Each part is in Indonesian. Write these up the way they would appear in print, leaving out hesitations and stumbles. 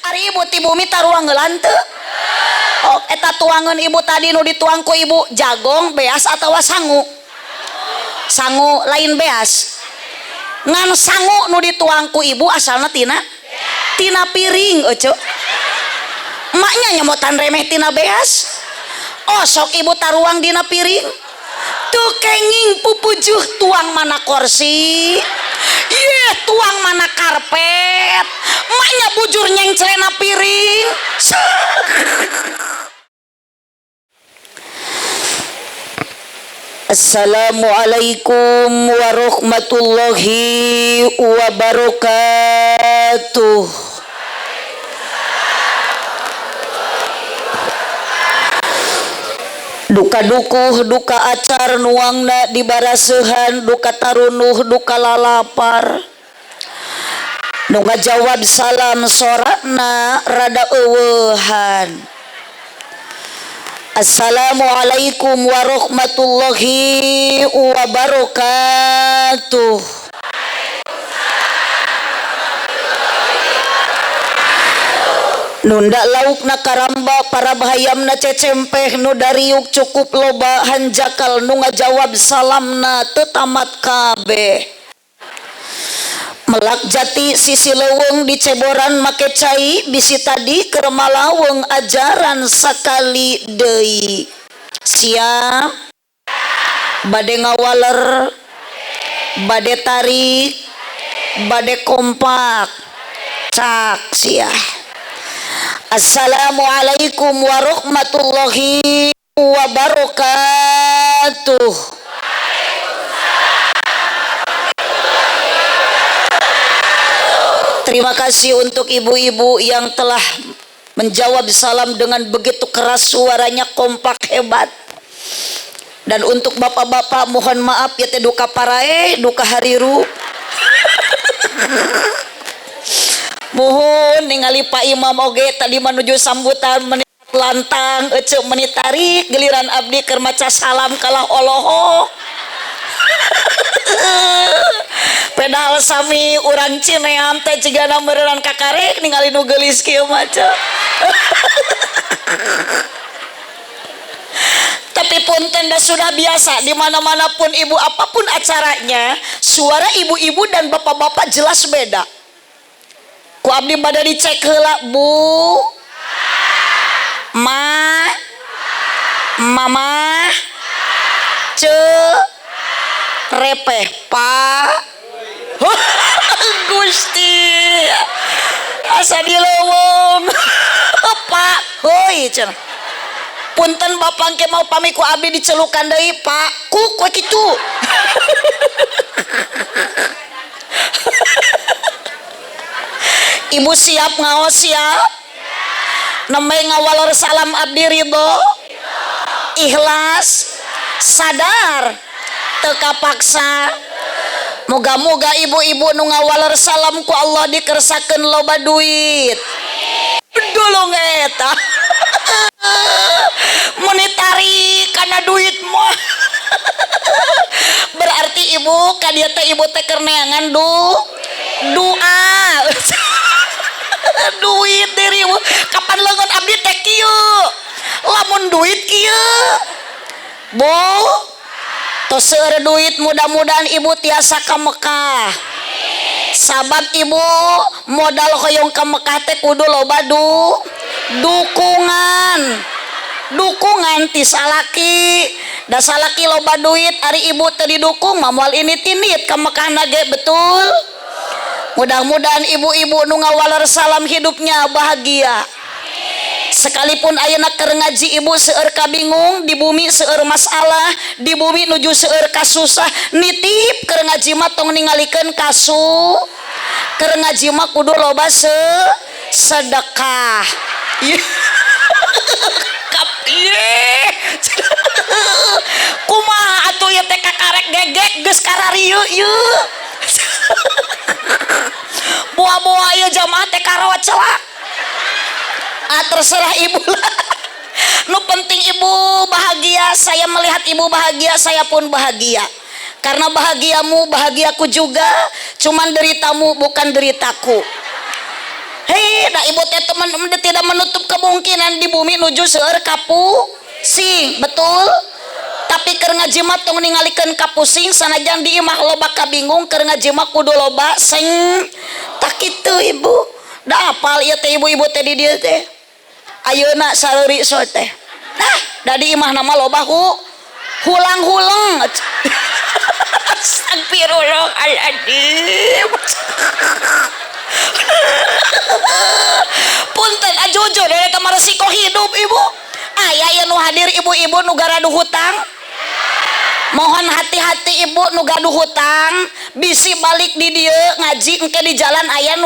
Ari ibu ti bumi taruang ngeulan teu? Oh, eta tuangan ibu tadi nu dituang ku ibu jagong, beas atawa sangu? Sangu lain beas. Ngan sangu nu dituang ku ibu asalna tina piring euceu. Emaknya nyamotan remeh tina beas. Oh, sok ibu taruang dina piring. Tuh kenging pupujuh tuang mana kursi. Iya, tuang mana karpet. Emaknya bujur nyengcelena piring. Assalamualaikum warahmatullahi wabarakatuh. Duka dukuh, duka acar nuangna dibarasehan, duka tarunuh, duka lalapar. Nu ngajawab salam sorakna rada eueuhan. Assalamualaikum warahmatullahi wabarakatuh. Nunda laukna karamba para bahayamna cecempeh nu dariuk cukup loba hanjakal nu ngajawab salamna teu tamat kabeh. Melak jati sisi leuweung di ceboran make cai bisi tadi keur malaweng ajaran sakali deui. Siap? Bade ngawaler, bade tarik, bade kompak. Cak sia. Assalamualaikum warahmatullahi wabarakatuh. Terima kasih untuk ibu-ibu yang telah menjawab salam dengan begitu keras suaranya, kompak, hebat. Dan untuk bapak-bapak mohon maaf ya teh duka parae, duka hariru. Mohon ningali Pak Imam oge tadi menuju sambutan menit lantang eceu menit tarik giliran abdi keur maca salam kalah oloho. Pedal sami urang Cineam teh cigana meureun kakarek ningali nu geulis kieu maca. Tapi punten dah sudah biasa di mana-mana pun ibu apapun acaranya, suara ibu-ibu dan bapak-bapak jelas beda. Ku abdi bade dicek heula, Bu, Ma, Mama, repeh, Pak, Gusti, asa dileuweung, Pak, heuy cenah. Punten bapak ke mau pami ku abdi dicelukan deui, Pak, kue kitu. Ibu siap ngaos siap? Nembe ngawaler salam abdi ridho, ikhlas, sadar, teu kapaksa. Moga-moga ibu-ibu nu ngawaler salam ku Allah dikersakeun loba duit. Dulung eta. Monetari kana duit mah. Berarti ibu kadieu teh ibu teh keur neangan doa. Duit diri kapan leungeun abdi teh kieu. Lamun duit kieu. Bu, tos seueur duit mudah-mudahan ibu tiasa ka Mekah. Sabab ibu modal hoyong ka Mekah teh kudu loba dukungan ti salaki. Da salaki loba duit ari ibu teu didukung mah moal init-init ka Mekah nage betul. Mudah-mudahan ibu-ibu nu ngawaler salam hidupnya bahagia. Sekalipun ayeuna keur ngaji ibu seueur kabingung, di bumi seueur masalah, di bumi nuju seueur kasusah, nitip keur ngaji mah tong ningalikeun keur ngaji mah kudu loba sedekah. Kumaha atuh ieu teh kakarek gegek geus kararieu ieu. Buah-buah ieu jamaah teh karawat celak. Terserah ibu lah. Nu penting ibu bahagia, saya melihat ibu bahagia, saya pun bahagia. Karena bahagiamu bahagiaku juga, cuman deritamu bukan deritaku. Hei, da ibu teh teman tidak menutup kemungkinan di bumi nuju seueur kapusing, betul? Tapi keur ngaji mah tong ningalikeun kapusing sanajan di imah loba kabingung, keur ngaji mah kudu loba seng tak kitu ibu. Da apal ieu teh ibu-ibu teh di dieu teh. Ayeuna sareuri so teh. Nah, da di imah nama loba hulang-hulang. Astagfirullahaladzim. Punten ajojo dari kamar resiko hidup ibu. Ayah yang nu hadir ibu-ibu nu garadu hutang. Mohon hati-hati ibu nu gaduh hutang. Bisi balik di dieu ngaji engke di jalan ayah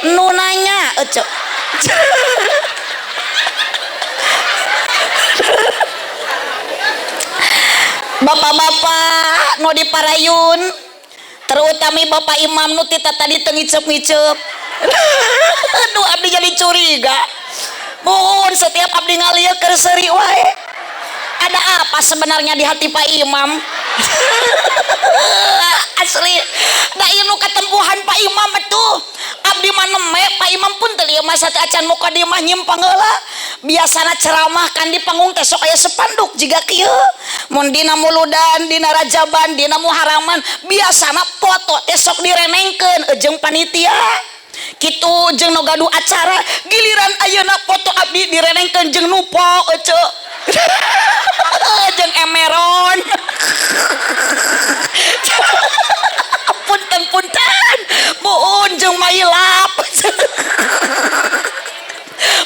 nunanya. Bapak-bapak nu diparayun, terutama bapak imam nu tita tadi ngicep-ngicep. Aduh abdi jadi curiga. Mohon setiap abdi ngalieu keur seuri wae. Ada apa sebenarnya di hati Pak Imam? Asli da ieu nu katempuhan Pak Imam atuh. Abdi mah neme Pak Imam pun teu lieu masa teh acan mukadimah nyimpang heula. Biasana ceramah kan di panggung teh sok aya sepanduk jiga kieu. Mun dina muludan, dina rajaban, dina muharaman, biasana foto teh sok direnengkeun jeung panitia. Kitu jeung nu gaduh acara, giliran ayeuna foto abdi direnengkeun jeung nupo euceu. Jeung emeron. Punten muun jeung mailap.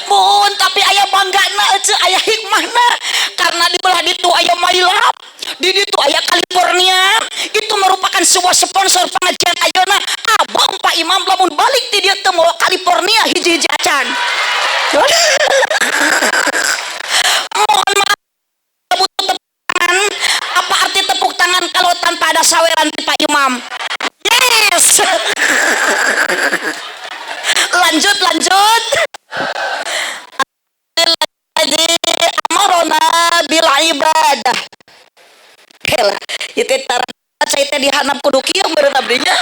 Muun tapi aya banggana euceu, aya hikmahna karena di belah ditu aya mailap, di ditu aya California. Itu merupakan sebuah sponsor pengajian ayeuna. Abang Pak Imam lamun balik ti dieu teu mawa California hiji-hiji acan. Mohon maaf butuh tepuk tangan. Apa arti tepuk tangan kalau tanpa ada saweran di Pak Imam? Yes. Lanjut. Amarona bil ibadah. Helah, itu tara saya teh dihanap kudu kieu meureun abdinya.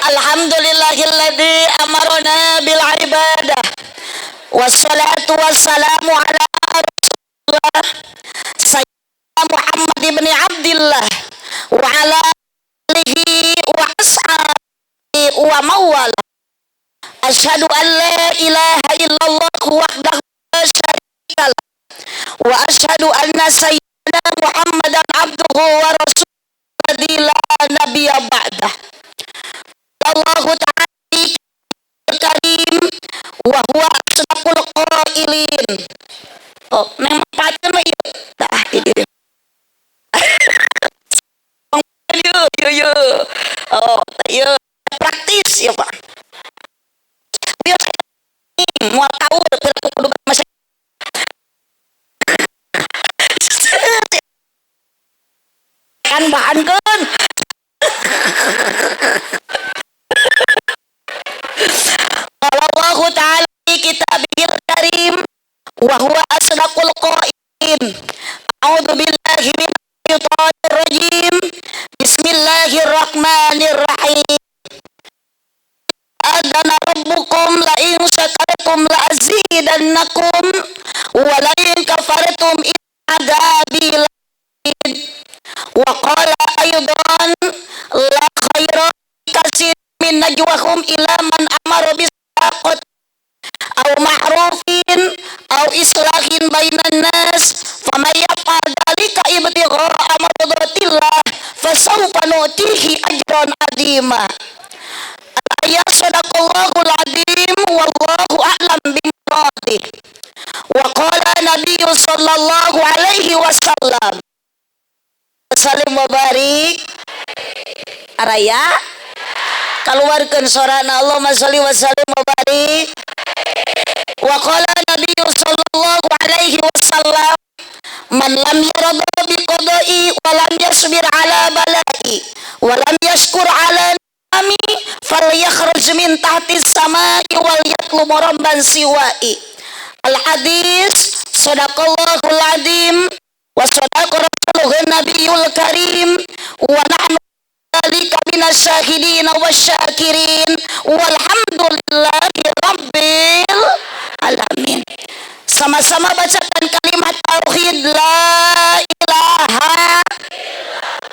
Alhamdulillahilladzi amarona bil ibadah. Wassalatu wassalamu ala Rasulillah Sayyidina Muhammad ibn Abdillah wa ala alihi wa ashabihi wa mawala. Asyhadu an la ilaha illallah wahdahu la syarika lah wa asyhadu anna sayyidina Muhammadan abduhu wa rasuluhu la nabiyya ba'dah. Allahu ta'ala karim wa huwa asdaqul qailin. Oh, neng paten mah ieu. Tah ieu. Yo. Oh, ieu praktis ya, Pak. Biar mau tahu kudu masih kan bahankeun. Allah ta'ala kitabihil karim wa huwa asdaqul qailin. A'udzu billahi minasyaitonir rajim. Bismillahirrahmanirrahim. Adana rabbukum la in syakartum la azidannakum wa la in kafartum adabi lain. Wa qala aydan la khaira kasir min najwahum ila man amara bis sadaqat aw ma'rufin aw islahin bainan nas faman yaf'al dzalika ibtigha'a mardatillah fasawfa nu'tihi ajran 'azima. Ya sadaqallahul adzim wallahu a'lam bimuradih. Wa qala nabiyyu sallallahu alaihi wasallam salim mubarik araya keluarkan sorana Allahumma sholli wa sallim wa barik. Wa qala nabiyyu sallallahu alaihi wasallam man lam yarda bi qada'i wa lam yasbir ala bala'i wa lam yashkur ala ni'ami falyakhruj min tahti samai wal yatlub rabban siwa'i. Al hadis sadaqallahul adzim wa sadaqa rasulun nabiyul karim wa nahnu minas syahidin wasyakirin walhamdulillahi rabbil alamin. Sama-sama bacakan kalimat tauhid la ilaha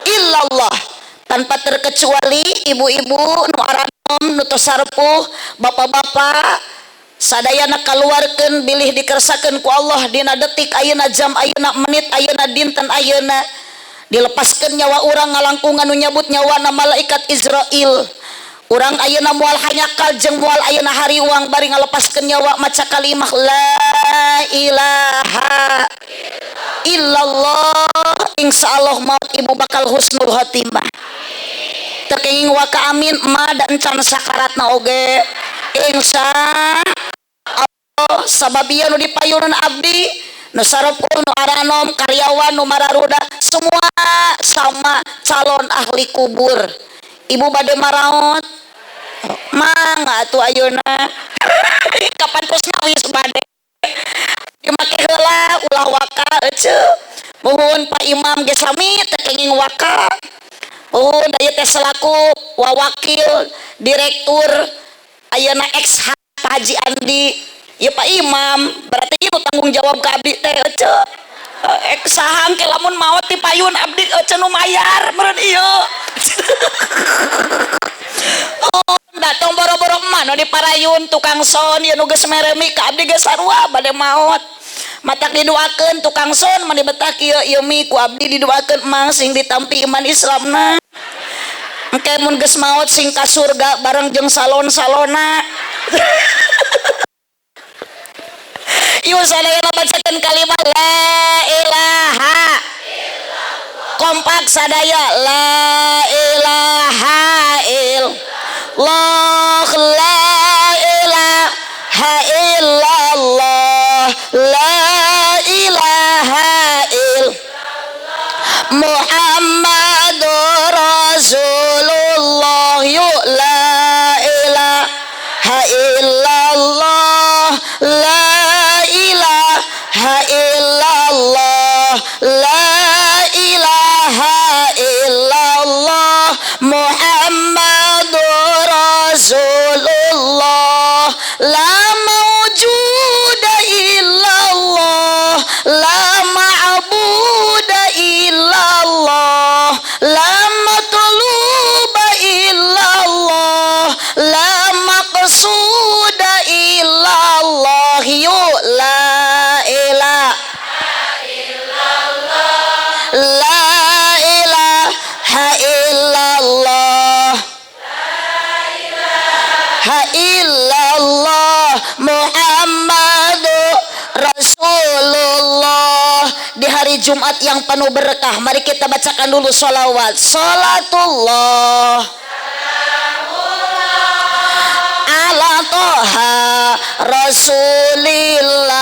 illallah tanpa terkecuali. Ibu-ibu nu aranom nu tos sarpuh, bapak-bapak sadayana kaluarkeun bilih dikersakeun ku Allah dina detik ayeuna, jam ayeuna, menit ayeuna, dinten ayeuna. Dilepaskeun nyawa urang ngalangkungan nu nyabut nyawana malaikat Israil. Urang ayeuna moal hanyakal jeung moal ayeuna hariwang bari ngalepaskeun nyawa maca kalimah la ilaha illallah. Insyaallah maut ibu bakal husnul khotimah. Terkenging waka amin ma dan can sakaratna oge. Insya Allah sababia nu dipayunan abdi nu sarepkeun nu aranom karyawan nu mararuda semua sama calon ahli kubur. Ibu bade maraot mangga atuh ayeuna kapan kusna wis bade dimake heula ulah waka eceu. Muhun Pak Imam ge sami teu kenging waka. Muhun daya teh selaku wawakil direktur ayeuna ex Pak Haji Andi. Ya Pak Imam berarti ieu tanggung jawab ka abdi teh eceu. Sahang ke lamun maot ti payun abdi eceu nu mayar meureun ieu. Oh, datang boro-boro mah nu diparayun tukang son ieu nu geus meremi ka abdi geus sarua bade maot. Matak didoakeun tukang son mani betah kieu ieu mi ku abdi didoakeun emang sing ditampi iman Islamna. Engke mun geus maot sing ka surga bareng jeung salon-salona. Ieu sadayana bacakeun kalimat la ilaha kompak sadaya la ilaha illallah la ilaha illallah la ilaha illallah Muhammadur Rasulullah yuk la ilaha illallah la ilaha illallah la ilaha illallah Muhammadur Rasulullah la mawjuda illallah la ma'buda illallah la matluba illallah la maqsuda illallah yuk la ilaha illallah ha illallah Muhammadur Rasulullah. Di hari Jumat yang penuh berkah, mari kita bacakan dulu sholawat. Salatullah ala toha Rasulillah.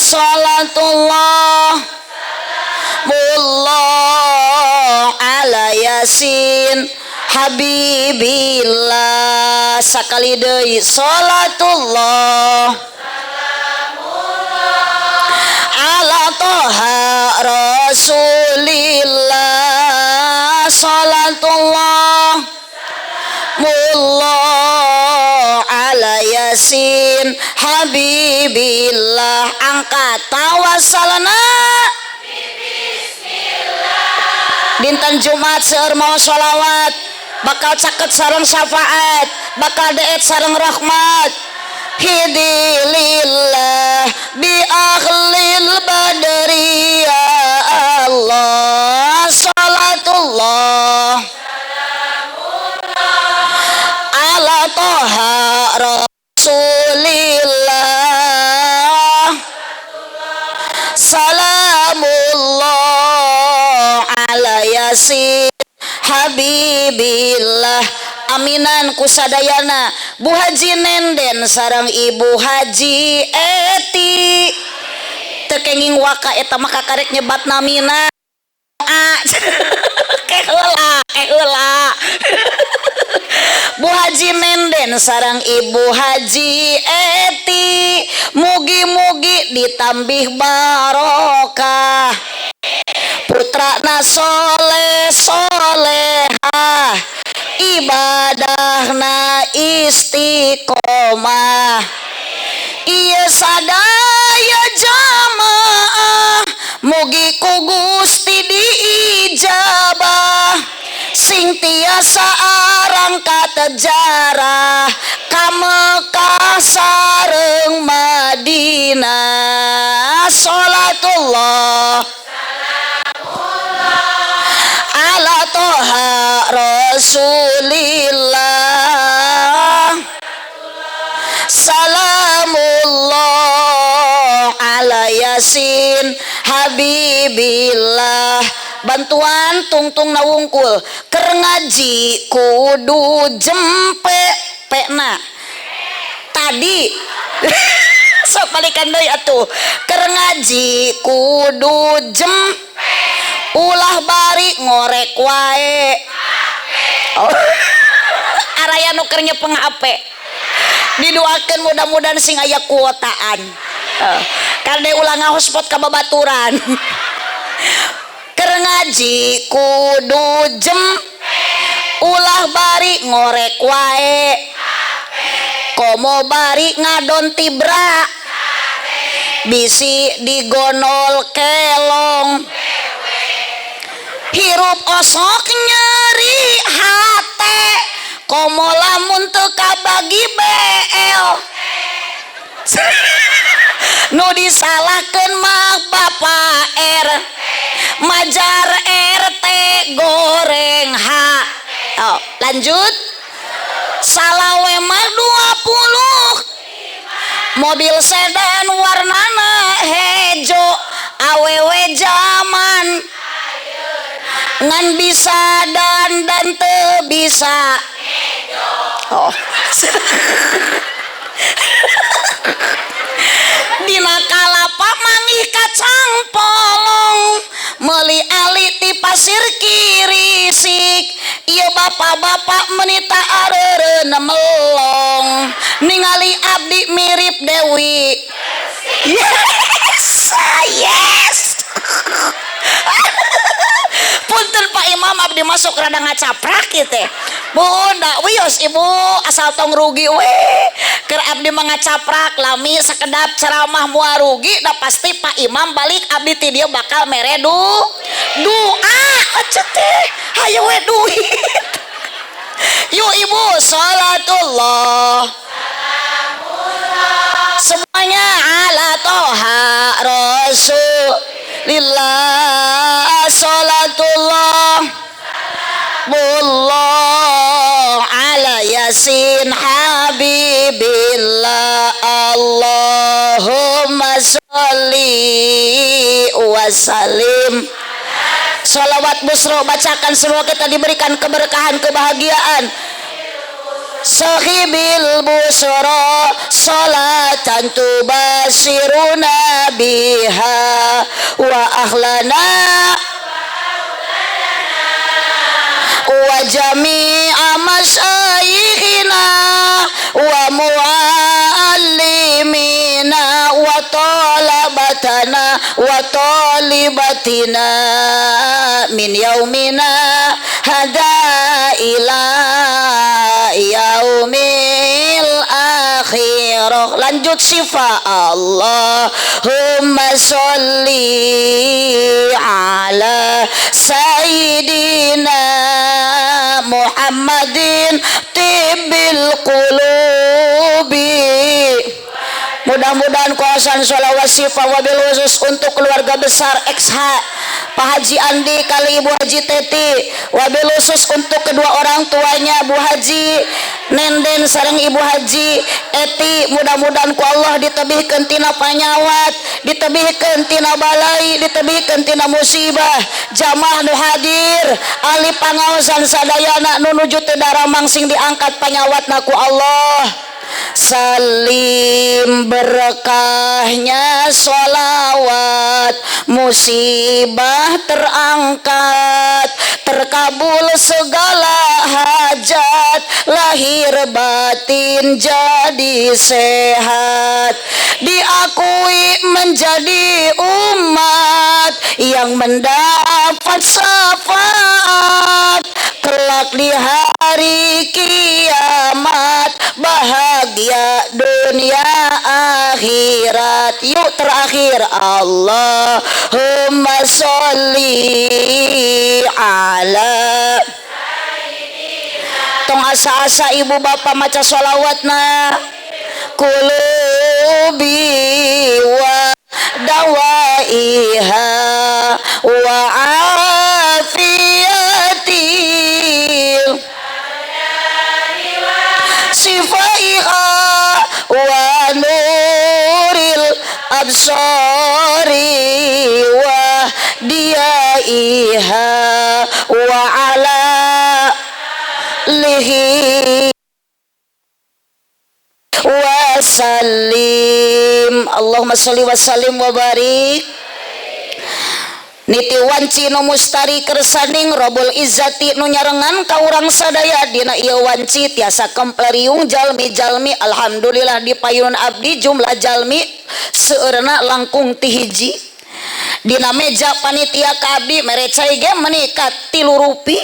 Salatullah mullah ala yasin habibillah. Sakali deui salatullah ala toha Rasulillah. Salatullah mullah ala yasin habibillah. Angkat tawassalna dinten Jumat seueur mau sholawat bakal caket sareng syafaat bakal deet sareng rahmat. Hidilillah bi akhlil badri ya Allah. Salatullah ala toha Rasulillah. Salamullah ala yasin habibillah. Aminan kusadayana Bu Haji Nenden sareng Ibu Haji Eti tekenging waka eta mah kakarek nyebat namina keheula Bu Haji Nenden sareng Ibu Haji Eti mugi-mugi ditambih barokah putrana soleh solehah ibadahna istiqomah ieu sadaya jamaah mugi ku Gusti diijabah sing tiasa arang katejarah ka Mekah sareng Madinah sholatullah ala toha rasulillah salamullah ala yasin habibillah bantuan tungtung nawungkul keur ngaji kudu jempe pena tadi sok balikan deui atuh keur ngaji kudu ulah bari ngorek wae oh. Araya nu keur nyepeng HP didoakeun mudah-mudahan sing aya kuotaan kade ulah ngahotspot ka babaturan keur ngaji kudu ulah bari ngorek wae komo bari ngadon tibra bisi digonol kelong hirup osok nyeri hate komo lamun teu kabagi BL nu disalahkeun mah Bapak R majar RT goreng H oh, lanjut salawe mah 20 mobil sedan warnana hejo awewe zaman ngan bisa dan teu bisa oh dina kalapa mangih kacang polong meuli ali ti pasir kirisik ieu bapak-bapak menita areureuna melong ningali abdi mirip Dewi yes yes punten Pak Imam abdi masuk rada ngacaprak kieu teh bunda wios ibu asal tong rugi we keur abdi mangacaprak lami sakedap ceramah moal rugi da pasti Pak Imam balik abdi ti dieu bakal mere doa eceut teh hayu we duit yuk ibu sholatullah semuanya ala toha rasulillah sholatullah bullah ala yasin habibillah Allahumma sholli wa sallim sholawat busro bacakan semua kita diberikan keberkahan kebahagiaan sahibil busro sholatan tubasiruna biha wa ahlana wa jami'a masyayikhina wa muallimina wa talabatana wa talibatina min yaumina hada ila yaumil akhirah lanjut syifa Allahumma sholli ala sayyidina Muhammadin tibbil qulubi mudah-mudahan kuasaan sholawat syifa wabil khusus untuk keluarga besar XH Pak Haji Andi kali Ibu Haji Teti wabil khusus untuk kedua orang tuanya Bu Haji Nenden sareng Ibu Haji Eti mudah-mudahan ku Allah ditebihkeun tina panyawat ditebihkeun tina balai ditebihkeun tina musibah jamaah nu hadir ahli pangaosan sadayana nu nuju teu daramang sing diangkat panyawatna ku Allah salim berkahnya sholawat musibah terangkat terkabul segala hajat lahir batin jadi sehat diakui menjadi umat yang mendapat syafaat kelak di hari hari kiamat, bahagia dunia akhirat. Yuk terakhir, Allahumma sholli ala. Tong asa-asa ibu bapak maca sholawatna. Kulubi wa dawaiha wa afiyati sifaiha wa nuril absari wa diaiha wa ala lihi wasallim. Allahumma sholli wasallim wa barik. Niti wanci nu mustari kersaning Rabbul Izzati nu nyarengan ka urang sadaya dina ieu wanci tiasa kempleriung jalmi-jalmi. Alhamdulillah di payunan abdi jumlah jalmi seueurna langkung ti hiji. Dina meja panitia ka abdi mere cai ge meunikat 3 rupi.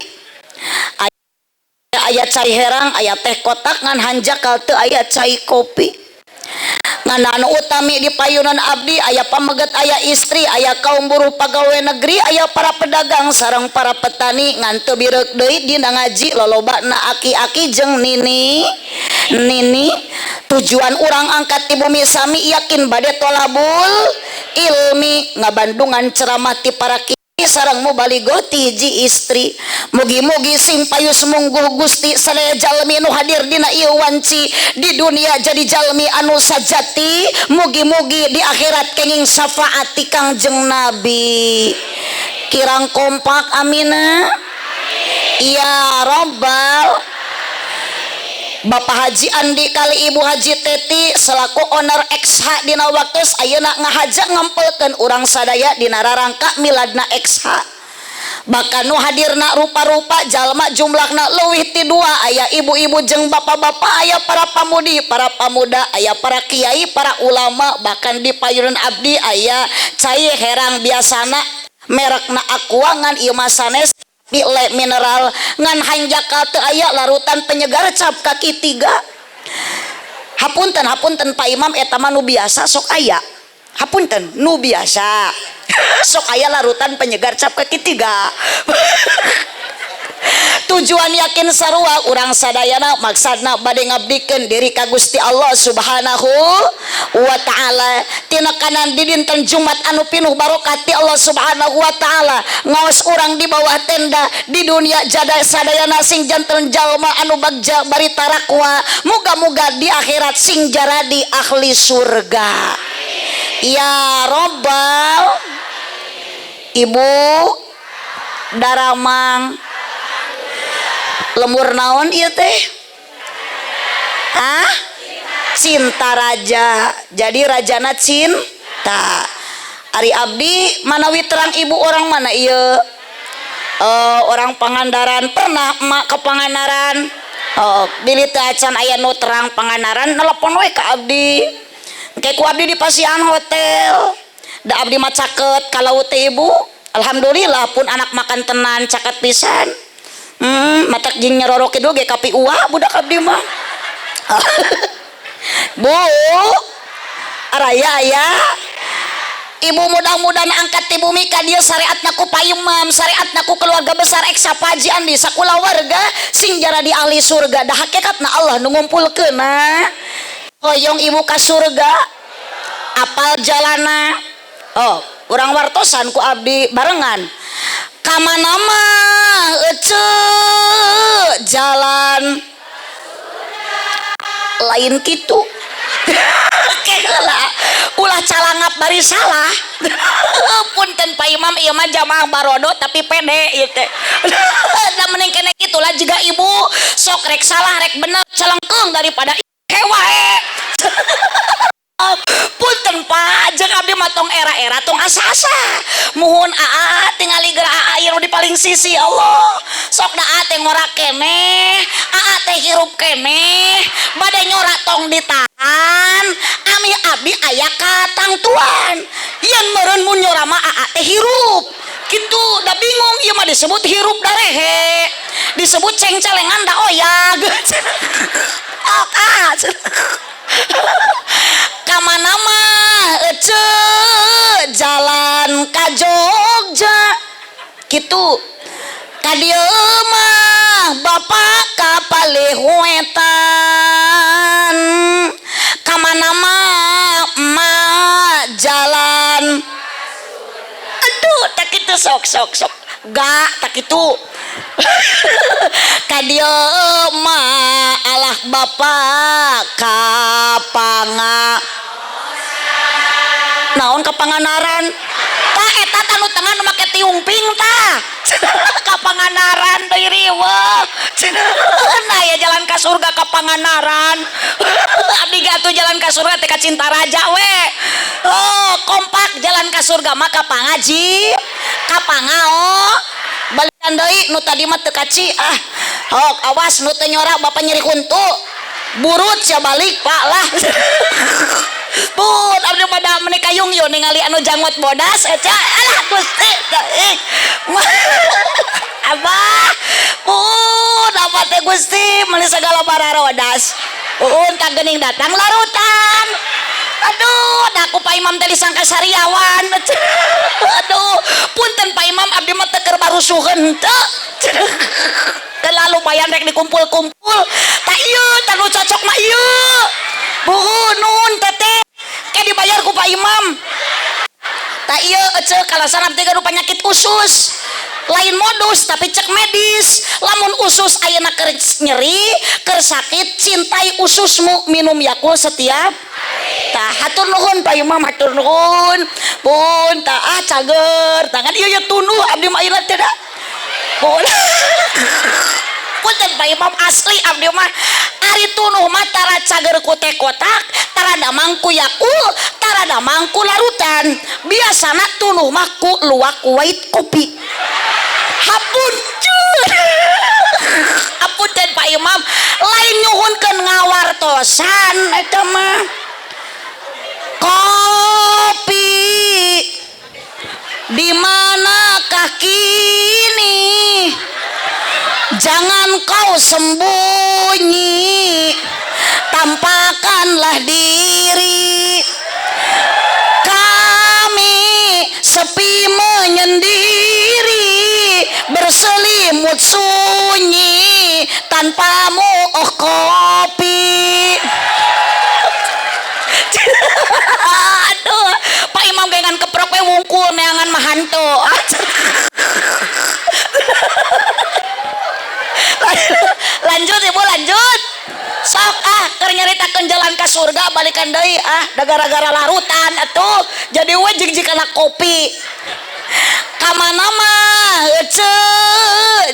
Aya cai herang, aya teh kotak ngan hanjakal teu aya cai kopi. Ngan anu utami di payunan abdi aya pameget, aya istri, aya kaum buruh pagawe negeri, aya para pedagang sareng para petani. Ngan teu bireuk deui dina ngaji lolobana aki-aki jeung nini. Tujuan urang angkat ti bumi sami yakin bade tolabul ilmi, ngabandungan ceramah ti para sareng mubaligo ti hiji istri. Mugi-mugi sing payus mungguh Gusti sadaya jalmi nu hadir dina ieu wanci di dunia jadi jalmi anu sajati. Mugi-mugi di akhirat kenging syafaat ti Kangjeng Nabi. Kirang kompak amina ya Rabbal. Bapak Haji Andi kali Ibu Haji Teti selaku owner XH dina waktos ayeuna ngahaja ngampelkeun urang sadaya dina rarangka miladna XH. Bahkan nu hadirna rupa-rupa jalma jumlahna leuwih ti 2, aya ibu-ibu jeung bapak-bapak, aya para pamudi, para pamuda, aya para kiai, para ulama, bahkan di payunan abdi aya cai herang biasana merekna Aqua ngan ieu mah sanes le mineral ngan hanjakal teu aya larutan penyegar cap kaki 3. Hapunten Pak Imam eta mah nu biasa sok aya. Hapunten nu biasa sok aya larutan penyegar cap kaki 3. Tujuan yakin sarua urang sadayana maksudna bade ngabdikeun diri ka Gusti Allah Subhanahu wa taala. Tina kanan di dinten Jumat anu pinuh barokah ti Allah Subhanahu wa taala ngaos urang di bawah tenda di dunia jada sadayana sing janten jalma anu bagja bari tarakwa, muga-muga di akhirat sing jaradi ahli surga. Ya Rabbal. Ibu Daramang lemur naon ieu teh? Cinta raja. Jadi rajana cinta. Ari abdi manawi terang ibu orang mana ieu? Orang Pangandaran. Pernah emak ke Pangandaran? Bilih teh acan aya nu terang Pangandaran nelpon we ka abdi. Engke ku abdi di Pasian Hotel. Da abdi mah caket kalau teh ibu. Alhamdulillah pun anak makan tenan caket pisan. Matak jing nyerorok itu ge kapi uah budak abdi mah. Bu araya ya ibu mudah-mudahan angkat ti bumi ka dieu syariatna ku payemam, syariatna ku keluarga besar Eksa Paji Andi sakula warga sing jaradi ahli surga. Da hakikatna Allah nu ngumpulkeunna. Hoyong ibu ka surga apal jalana. Urang wartosan ku abdi barengan kamana mah jalan lain kitu. Keheula ulah calangap bari salah. Punten Pak Imam ieu mah jamaah barodo tapi pede ieu teh. Da mending kene kitu lah jiga ibu sok rek salah rek bener calengkeung daripada wae. Punten Pak jeung abdi mah tong era-era tong asa-asa muhun aa tingali geura aa ieu di paling sisi Allah sok da aa teh ngora keneh aa teh hirup keneh bade nyora tong ditahan ami abdi aya ka tangtuan yen meureun mun nyora mah aa teh hirup kitu da bingung ieu mah disebut hirup darehe disebut cengcelengan da oyag. Kamana mah ece jalan ka Jogja gitu ka dieu mah bapak ka Palihuetan kamana mah emak jalan aduh tak kitu sok gak tak kitu ka dieu mah alah bapak ka naon kapanganaran ta eta tanu tengah nu make tiungping ta kapanganaran deui riweuh nah ya jalan ka surga kapanganaran abdi gatuh jalan ka surga teh ka Cinta Raja we oh kompak jalan ka surga mah ka Pangaji ka Pangao balikan deui nu tadi mah teu kaci hok awas nu teu nyorak bapak nyeri kuntu burut sia balik pak lah Pun abdi pada menikah yung yo ningali anu jangwat bodas eca alah Gusti abah pun apa teh Gusti meuli segala pararodas pun tak geuning datang larutan aduh da aku Pak Imam teh disangka sariawan aduh punten Pak Imam abdi mah teu keur barusuheun teu lalu bayan rek dikumpul-kumpul tak ieu tanu cocok mah ieu nuhun teteh kayak dibayar ku Pak Imam tak iya ece kalasan abdi gaduh penyakit usus lain modus tapi cek medis lamun usus ayeuna keur nyeri keur sakit cintai ususmu minum Yakult setiap tah hatur nuhun Pak Imam hatur nuhun pun tah cager tangan ieu tunuh abdi mah ayeuna teh da pun punten Pak Imam asli abdi mah ari tunuh mah tara cager ku teh kotak tara damang ku Yakult tara damang ku larutan biasana tunuh mah ku luwak white kopi hapunten Pak Imam lain nyuhunkeun ngawartosan eta mah kopi di manakah kini jangan kau sembunyi tampakkanlah diri kami sepi menyendiri berselimut sunyi tanpamu oh kopi aduh Pak Imam gengan keprok we wungkul neangan mahanto lanjut ibu lanjut sok keur nyaritakeun jalan ka surga balikan deui da gara-gara larutan atuh jadi we jigjigana kopi ka mana mah ece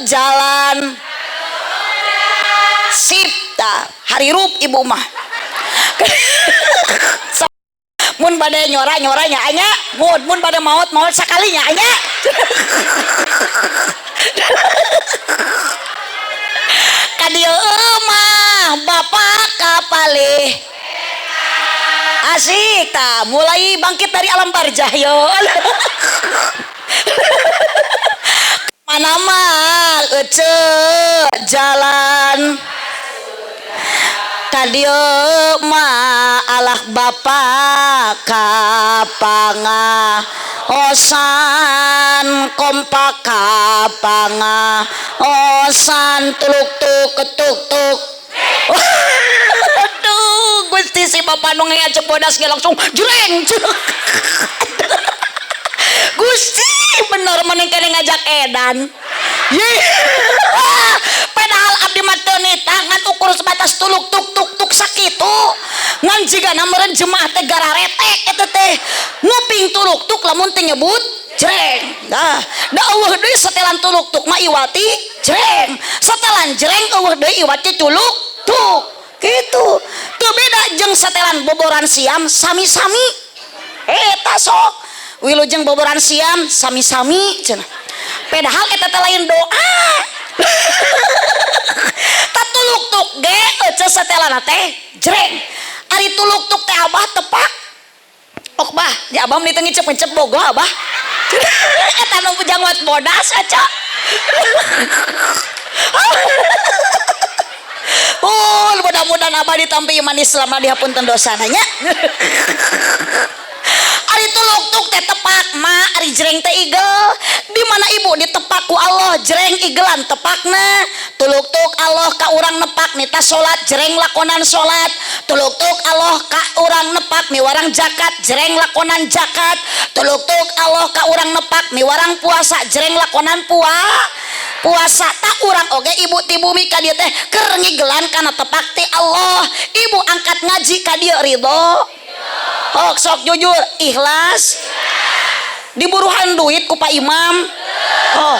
jalan sipta harirup ibu mah mun bade nyora-nyoranya anya mun bade maot sakalinya anya kadieu mah bapak kapalih asik ta mulai bangkit dari alam barzah yo mana mah ece jalan kadieu mah alah bapak kapanga osan kompak kapanga osan tuluk tuk ketuk tuk aduh Gusti si bapak nu ngajak bodas ge langsung jreng Gusti bener mending kene ngajak edan padahal abdi mah teu tangan ukur sebatas tuluk tuk tuk tuk sakitu ngan jigana meureun jemaah teh gararetek eta teh nguping tuluk tuk lamun teh nyebut jreng da eueuh deui setelan tuluk tuk mah iwati jreng setelan jreng eueuh deui iwati tuluk tuk kitu teu beda jeung setelan boboran siam sami-sami eta sok wilujeng boboran siam sami-sami cenah padahal eta teh lain doa tatuluk tuk ge ece setelana teh jreng ari tuluk tuk teh abah tepak ok bah di abah meuli teu ngicep-ngicep bogoh abah eta nu jangwat bodas aca mudah-mudahan abadi tampi iman Islam dihapunten dosana nya. Ari tuluk-tuk teh tepak ma ari jreng teh igel di mana ibu ditepak ku Allah jreng igelan tepakna tuluk-tuk Allah ka urang nepak nita salat jreng lakonan salat tuluk-tuk Allah ka urang nepak miwarang zakat jreng lakonan zakat tuluk-tuk Allah ka urang nepak miwarang puasa jreng lakonan puasa tak urang oge ibu ti bumi ka dieu teh keur ngigelan kana tepak ti Allah ibu angkat ngaji ka dieu ridho. Oh, sok jujur ikhlas diburuhan duit ku Pak Imam. Oh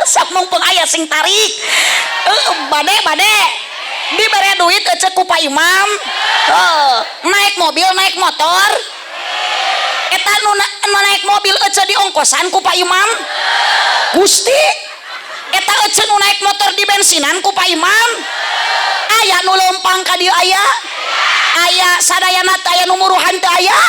sok mumpung aya sing tarik bade dibere duit ecek ku Pak Imam. Naik mobil naik motor eta nu naik mobil ecek di ongkosan ku Pak Imam Gusti eta ecek nu naik motor di bensinan ku Pak Imam aya nu lempang ka dieu aya sadayana teh aya nu muruhan teh aya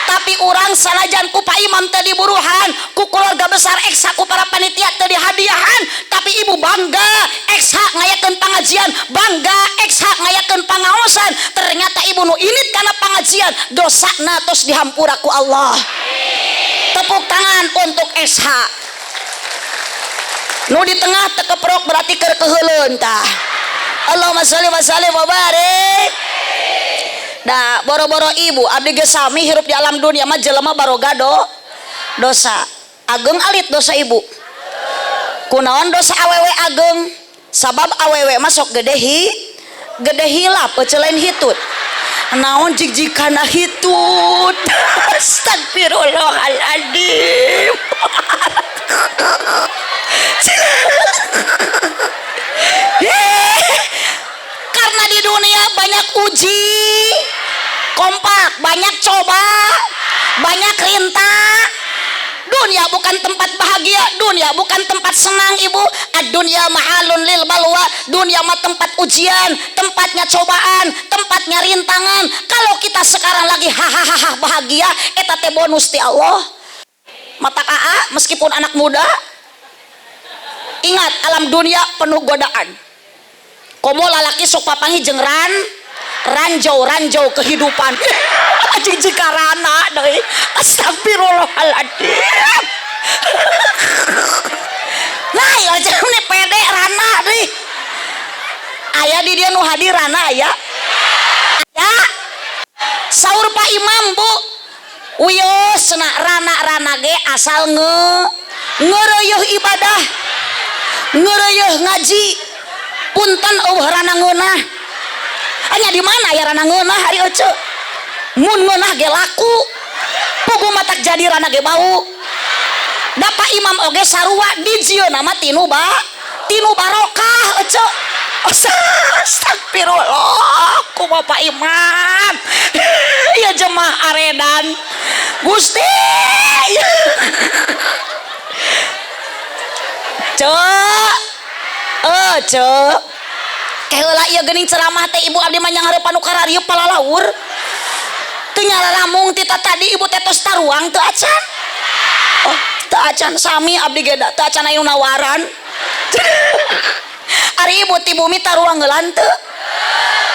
tapi urang salajan ku Pak Imam teh diburuhan ku keluarga besar eksa ku para panitia teh dihadiahan tapi ibu bangga eksa ngayakeun pangajian bangga eksa ngayakeun pangaosan ternyata ibu nu init kana pangajian dosana tos dihampura ku Allah. Tepuk tangan untuk eksa nu di tengah teu keprok berarti keur keheuleuun tah. Allahumma sholli wa sallim wa barik. Nah, boro-boro ibu abdi ge sami hirup di alam dunia mah jelema baroga dosa. Ageng alit dosa ibu. Kunaon dosa awewe ageng? Sabab awewe mah sok gede hilap pecelen hitut. Naon jigjikana hitut. Astagfirullahaladzim. Karena di dunia banyak uji kompak, banyak coba, banyak rintang. Dunia bukan tempat bahagia, dunia bukan tempat senang ibu. Ad-dunya ma'alun lil balwa. Dunia mah tempat ujian, tempatnya cobaan, tempatnya rintangan. Kalau kita sekarang lagi hahaha bahagia, eta teh bonus ti Allah. Mata AA meskipun anak muda, ingat alam dunia penuh godaan. Komo lalaki sok papangi jeung ranjau kehidupan. Anjing jikarana deui. Astagfirullahaladzim. Nah, ya jangan pede rana deui. Aya di dia nu hadir rana aya. Aya. Saur Pak Imam Bu. Wios cenah rana ge asal ngeureueuh ibadah. Ngeureueuh ngaji. Punten eueuh rana ngeunah. Anya di mana ya rana ngeunah hari ece? Mun ngeunah ge laku. Pugu matak jadi rana ge bau. Da Pak Imam oge sarua dijieuna mah tinu barokah ece. Astagfirullah ku Bapak Imam. Ya jemaah aredan. Gusti. Cek heula ieu geuning ceramah teh ibu abdi mah nyang hareupan nu kararieup palalaur teu nyalaramung ti tadi ibu teh tos taruang teu acan. Oh teu acan sami abdi ge da teu acan aya nawaran. Ari ibu ti bumi taruang ngeulan teu?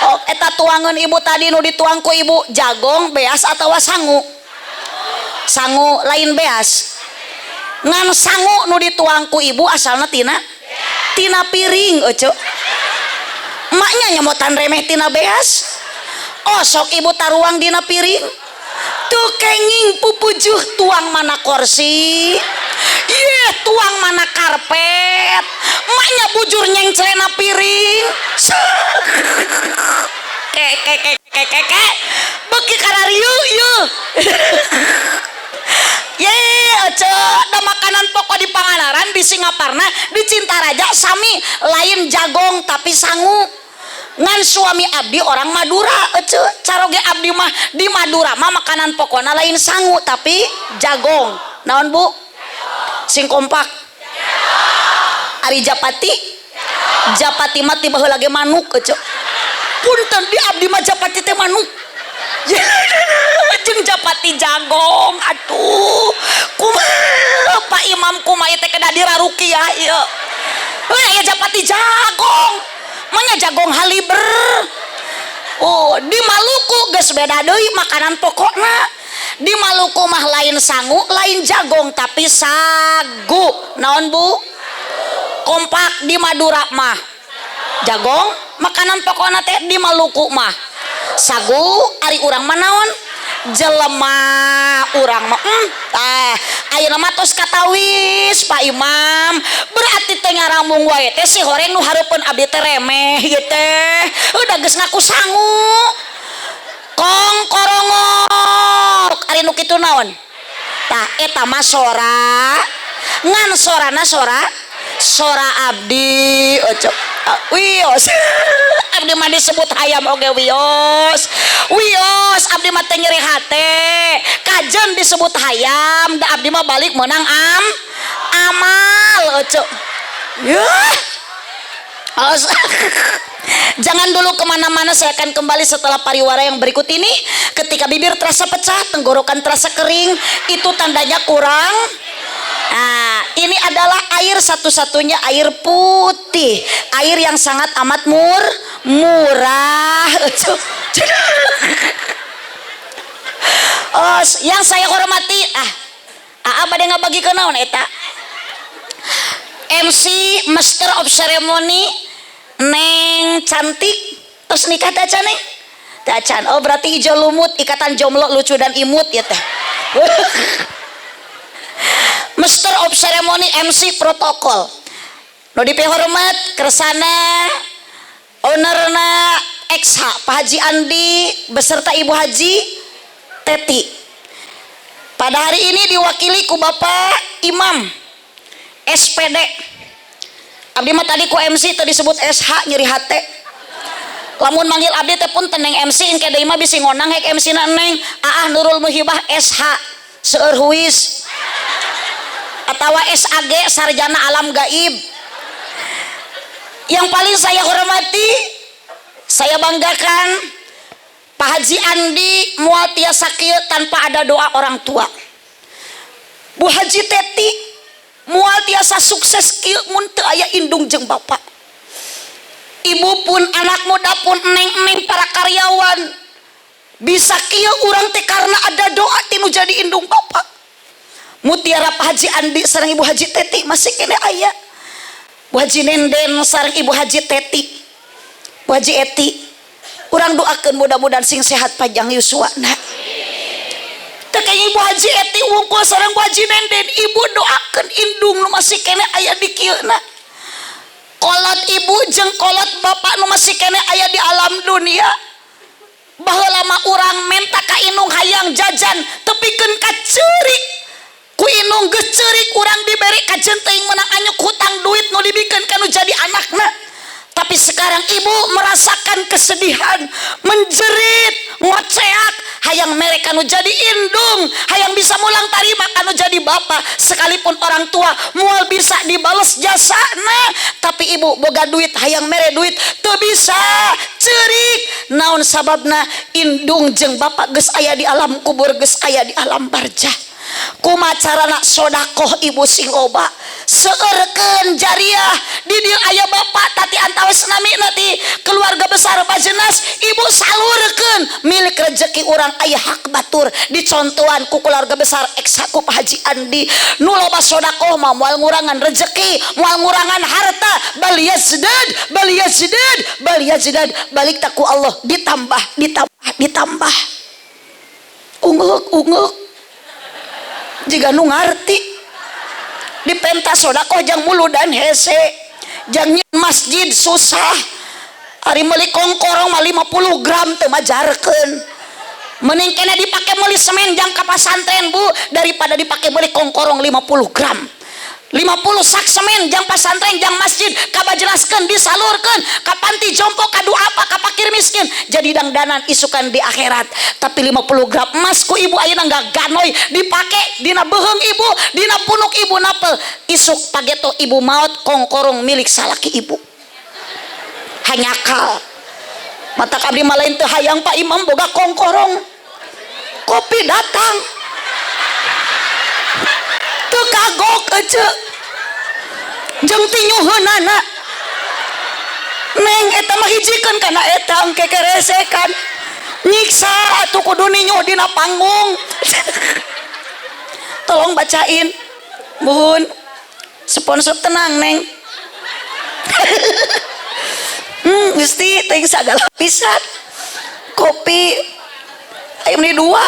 Oh eta tuangeun ibu tadi nu dituang ku ibu jagong beas atawa sangu? Sangu lain beas. Ngan sangu nu dituang ku ibu asalna tina piring oco. Emaknya nyamotan remeh tina beas. Oh sok ibu taruang dina piring. Tuh kenging pupujuh tuang mana kursi. Iya tuang mana karpet. Emaknya bujur nyengcelena piring. Ke beki karariu yeuh. Ye oce da makanan pokok di Panganaran bisi ngaparna di Cintaraja sami lain jagong tapi sangu. Ngan suami abdi orang Madura ece caroge abdi mah di Madura mah makanan pokokna lain sangu tapi jagong. Naon Bu? Sing kompak. Ari Japati. Japati mah tiba heula ge manuk ece. Punten di abdi mah Japati teh manuk. Jeung Japati jagong atuh kumaha Pak Imam kumaha teh kedah dirarukiah ieu. Aya Japati jagong manya nya jagong haliber. Oh, di Maluku geus beda deui makanan pokokna. Di Maluku mah lain sangu, lain jagong tapi sagu. Naon Bu? Kompak. Di Madura mah jagong, makanan pokokna teh. Di Maluku mah sagu. Ari urang mah naon? Jelema urang mah ayeuna mah tos katawis Pak Imam. Berarti teh ngaramung wae teh si horeng nu hareupeun abdi teh remeh ieu teh. Udah geus ngaku sangu. Kong korongok ari nu kitu naon? Tah eta mah sora. Ngan sorana sora abdi. Wios. Abdi mah disebut hayam oge wios. Wios abdi mah teh nyeri hate. Kajen disebut hayam, da abdi mah balik menang amal. Yah. Jangan dulu kemana-mana, saya akan kembali setelah pariwara yang berikut ini. Ketika bibir terasa pecah, tenggorokan terasa kering, itu tandanya kurang. Nah, ini adalah air satu-satunya air putih, air yang sangat amat murah. Oh, yang saya hormati, bade ngabagi ke naon eta? MC Master of Ceremony Neng cantik terus nikah tak can Neng? Tak can. Oh berarti hijau lumut, ikatan jomblo lucu dan imut ya teh. Master of Ceremony MC protokol. Nu dipihormat kersana ownerna XH Pak Haji Andi beserta Ibu Haji Teti. Pada hari ini diwakili ku Bapak Imam SPD. Abdi mah tadi ku MC tadi disebut SH nyeri hate. Lamun manggil abdi teh pun teneng MC engke deui mah bisi ngonang hek MC na Neng Nurul Muhibah SH seueur huis atawa SAG sarjana alam gaib. Yang paling saya hormati, saya banggakan Pak Haji Andi moal tiasa kieu tanpa ada doa orang tua. Bu Haji Teti moal tiasa sukses kieu mun teu aya indung jeung bapak. Ibu pun anak muda pun neng-neng para karyawan bisa kieu urang teh karena ada doa tinu jadi indung bapak. Mutiara Pak Haji Andi sareng Ibu Haji Teti masih kene aya. Bu Haji Nenden sareng Ibu Haji Teti, Bu Haji Eti, urang doakeun mudah-mudahan sing sehat panjang yuswana. Teu kayak Ibu Haji Eti wungkul sareng Bu Haji Nenden, ibu doakeun indung nu masih kene aya di kieuna. Kolot ibu jeung kolot bapak nu masih kene aya di alam dunia. Baheula mah urang menta ka indung hayang jajan tepikeun ka ceurik. Ku indung geus ceurik urang diberi ka jenteing menang anyuk hutang duit nu dibikeun ka nu jadi anakna. Tapi sekarang ibu merasakan kesedihan, menjerit, ngoceak, hayang mereka nu jadi indung, hayang bisa mulang tarima kanu jadi bapak, sekalipun orang tua mual bisa dibales jasana, tapi ibu boga duit, hayang mere duit, teu bisa cerik. Naon sababna? Indung jeung bapak geus aya di alam kubur, geus aya di alam barzah. Kumaha carana sodakoh ibu sing loba seurekeun jariah di dieu aya bapak tati antawis nami nanti keluarga besar Bajenas, ibu salurkeun milik rezeki urang aya hak batur dicontohan ku keluarga besar eksaku Pak Haji Andi nu loba sodakoh mah moal ngurangan rezeki, moal ngurangan harta, bal yazdad balik taku Allah ditambah unguk jika nu ngarti di pentas sodakoh jang mulu dan hese jang masjid susah ari meuli kongkorong mah 50 gram teu majarkeun mending kena dipake meuli semen jang ka pasantren Bu daripada dipake meuli kongkorong 50 gram 50 sak semen jang pasantren jang masjid kabajelaskeun disalurkeun ka panti jompo ka du'a apa ka fakir miskin jadi dangdanan isukan di akhirat. Tapi 50 gram emas ku ibu ayeuna ganoy dipake dina beheung ibu, dina punuk ibu napel isuk pageto ibu maot kongkorong milik salaki ibu hanyakal mata abdi mah lain teu hayang Pak Imam boga kongkorong kopi datang teu kagok ece jeung tinyuheunana Neng eta mah hijikeun kana eta engke keresekan nyiksa atuh kudu ninyu dina panggung. Tolong bacain Bun, sponsor tenang Neng. Gusti teh sagala pisan kopi ayam di dua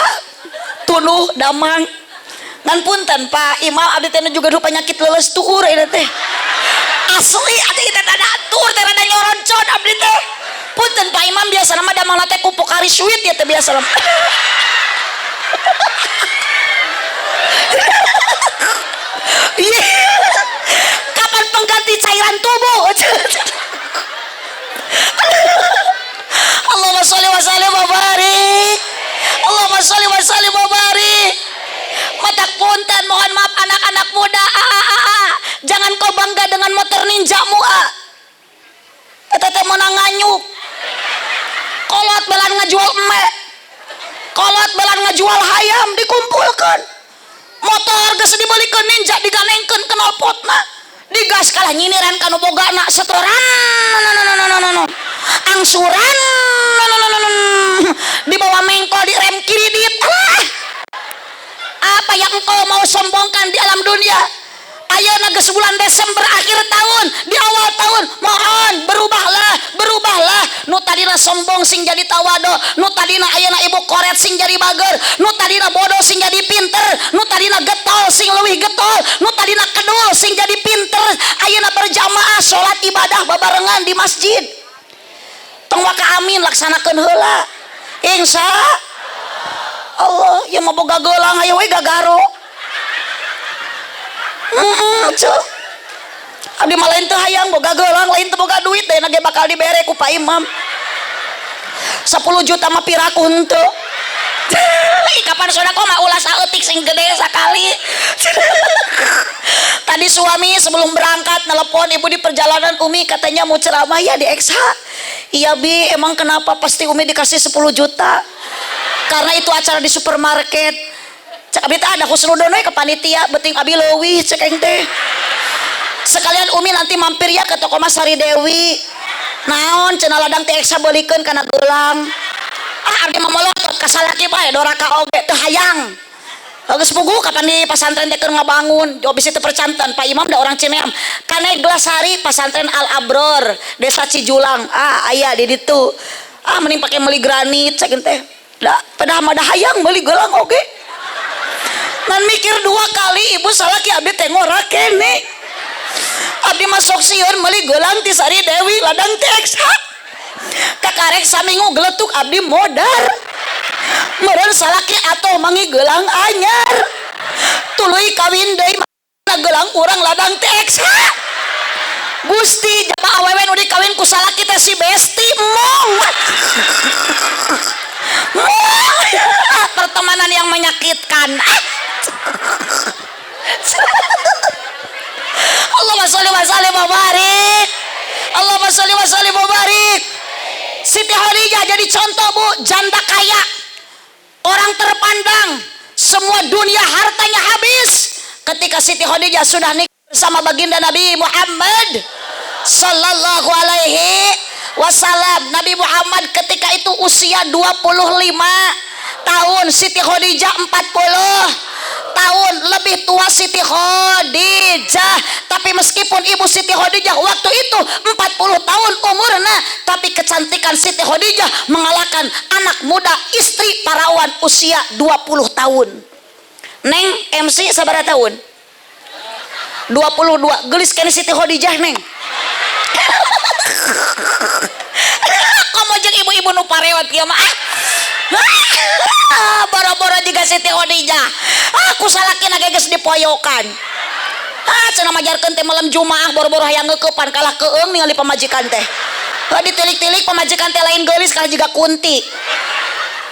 tuluh damang ngan punten Pak Imam abdi teh juga dupa penyakit leles tuur eta teh asli abdi teh tanda tur teh rada nyoroncon abdi teh punten Pak Imam biasa nama damang teh kupuk kari sweet ya teh biasa nama. Kapan pengganti cairan tubuh? Allahumma sholli wa sallim wa barik. Allahumma sholli wa sallim wa barik. Matak punten, mohon maaf anak-anak muda. Jangan kau bangga dengan motor ninjamu. Eta teh meunang nganyuk. Kolot belan ngajual emek. Kolot belan ngajual hayam dikumpulkan. Motor geus dibelikeun ninja diganengkeun ke knalpotna. Digas kalah nyiniran kanu bogana setoran. Angsuran dibawa mengkol di rem kiri dit. Apa yang engkau mau sombongkan di alam dunia? Ayeuna geus bulan Desember akhir tahun, di awal tahun, mohon berubahlah. Nu tadina sombong sing jadi tawado, nu tadina ayeuna ibu koret sing jadi bager, nu tadina bodoh sing jadi pinter, nu tadina getol sing leuwih getol, nu tadina kedul sing jadi pinter. Ayeuna berjamaah salat ibadah babarengan di masjid. Tong waka amin laksanakeun heula. Insya Allah yang mau boga geulang aya we gagaro. Abdi mah lain teu hayang boga geulang, lain teu boga duit deh nage bakal dibere ku Pak Imam. 10 juta mah piraku henteu. Kapan sodako mah ulah saeutik sing gede sakali. Tadi suami sebelum berangkat nelpon ibu di perjalanan, Umi katanya mau ceramah ya di Eksa. Iya Bi, emang kenapa? Pasti Umi dikasih 10 juta. Karena itu acara di supermarket. Cek abdi teh ada husnudono ke panitia beuting abi leuwih cek aing teh. Sekalian Umi nanti mampir ya ke toko Mas Sari Dewi. Naon cenah ladang teh Eksa beulikeun kana geulang. Abdi mah molotot ka salaki bae doraka oge teu hayang. Geus puguh kapan di pasantren teh keur ngabangun. Habis itu percantan Pak Imam da orang Cineam. Kana Glasari pasantren Al Abror Desa Cijulang. Aya di ditu. Mending pake meuli granit cek teh. Da pedah mah da hayang meuli geulang oge. Ngan mikir 2 kali ibu salaki abdi teh ngora kene. Abdi masuk sieun meuli geulang ti Sari Dewi ladang teh Eksa. Kakarek saminggu geletuk abdi modar. Meureun salaki atoh mangi geulang anyar. Tuluy kawin deui geulang urang ladang teh Eksa. Gusti jamaah awewe nu dikawin ku salaki teh si Besti mong. Pertemanan yang menyakitkan. Allahumma sholli wa sallim wa barik. Allahumma sholli wa sallim wa barik. Siti Khadijah jadi contoh Bu, janda kaya, orang terpandang, semua dunia hartanya habis. Ketika Siti Khadijah sudah nikah bersama baginda Nabi Muhammad sallallahu alaihi wasallam. Nabi Muhammad ketika itu usia 25 tahun, Siti Khadijah 40 tahun. Lebih tua Siti Khadijah, tapi meskipun ibu Siti Khadijah waktu itu 40 tahun umurnya, tapi kecantikan Siti Khadijah mengalahkan anak muda istri parawan usia 20 tahun. Neng MC sabaraha tahun? 22. Gelis kene Siti Khadijah Neng. Komo jeung ibu-ibu nu parewat kieu mah. Boro-boro juga Siti Khadijah. Aku salakina geus dipoyokan. Cenah majarkeun teh malam Jumaah boro-boro hayang ngeukepan kalah keung ningali pamajikan teh. Ditilik-tilik pamajikan teh lain geulis kalah jiga kunti.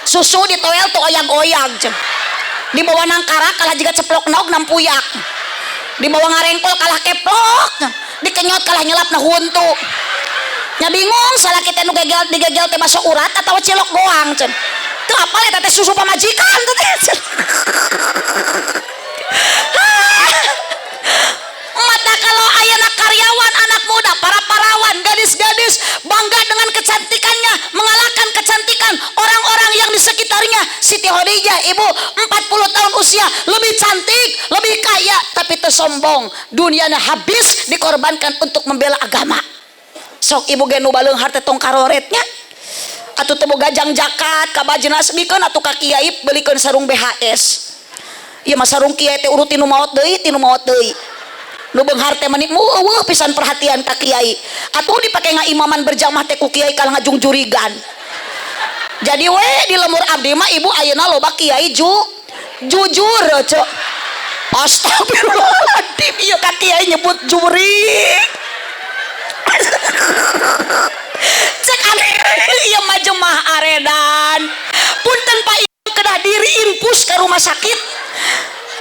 Susu ditoel teu oyag-oyag. Dibawa nangkara kalah jiga ceplok naog nampuyak. Dibawa ngarengkol kalah keplok. Dikenyot kalah nyelapna huntu. Nya bingung salaki teh nu digegel teh masuk urat atawa cilok goang cen. Teu apal eta teh susu pamajikan teh. Mata kalau ayeuna karyawan anak muda, para parawan, gadis-gadis sombong, dunianya habis dikorbankan untuk membela agama. Sok ibu ge nu baleung harte tong karoretnya atuh teu boga jang jakat ka bajenas bikeun atuh ka kiai beulikeun sarung BHS. Ieu mah sarung kiai teh urut tinu maot deui nu beunghar teh meuni eueuh pisan perhatian ka kiai atuh dipake ngaimaman berjamaah teh ku kiai kalah ngajung jurigan. Jadi we di lemur abdi mah ibu ayeuna loba kiai jujur cok. Astagfirullahaladzim, iya ka kiai nyebut juri. Cek aneh, iya mah jemaah aredan. Punten Pak Ibu kedah diri infus ke rumah sakit.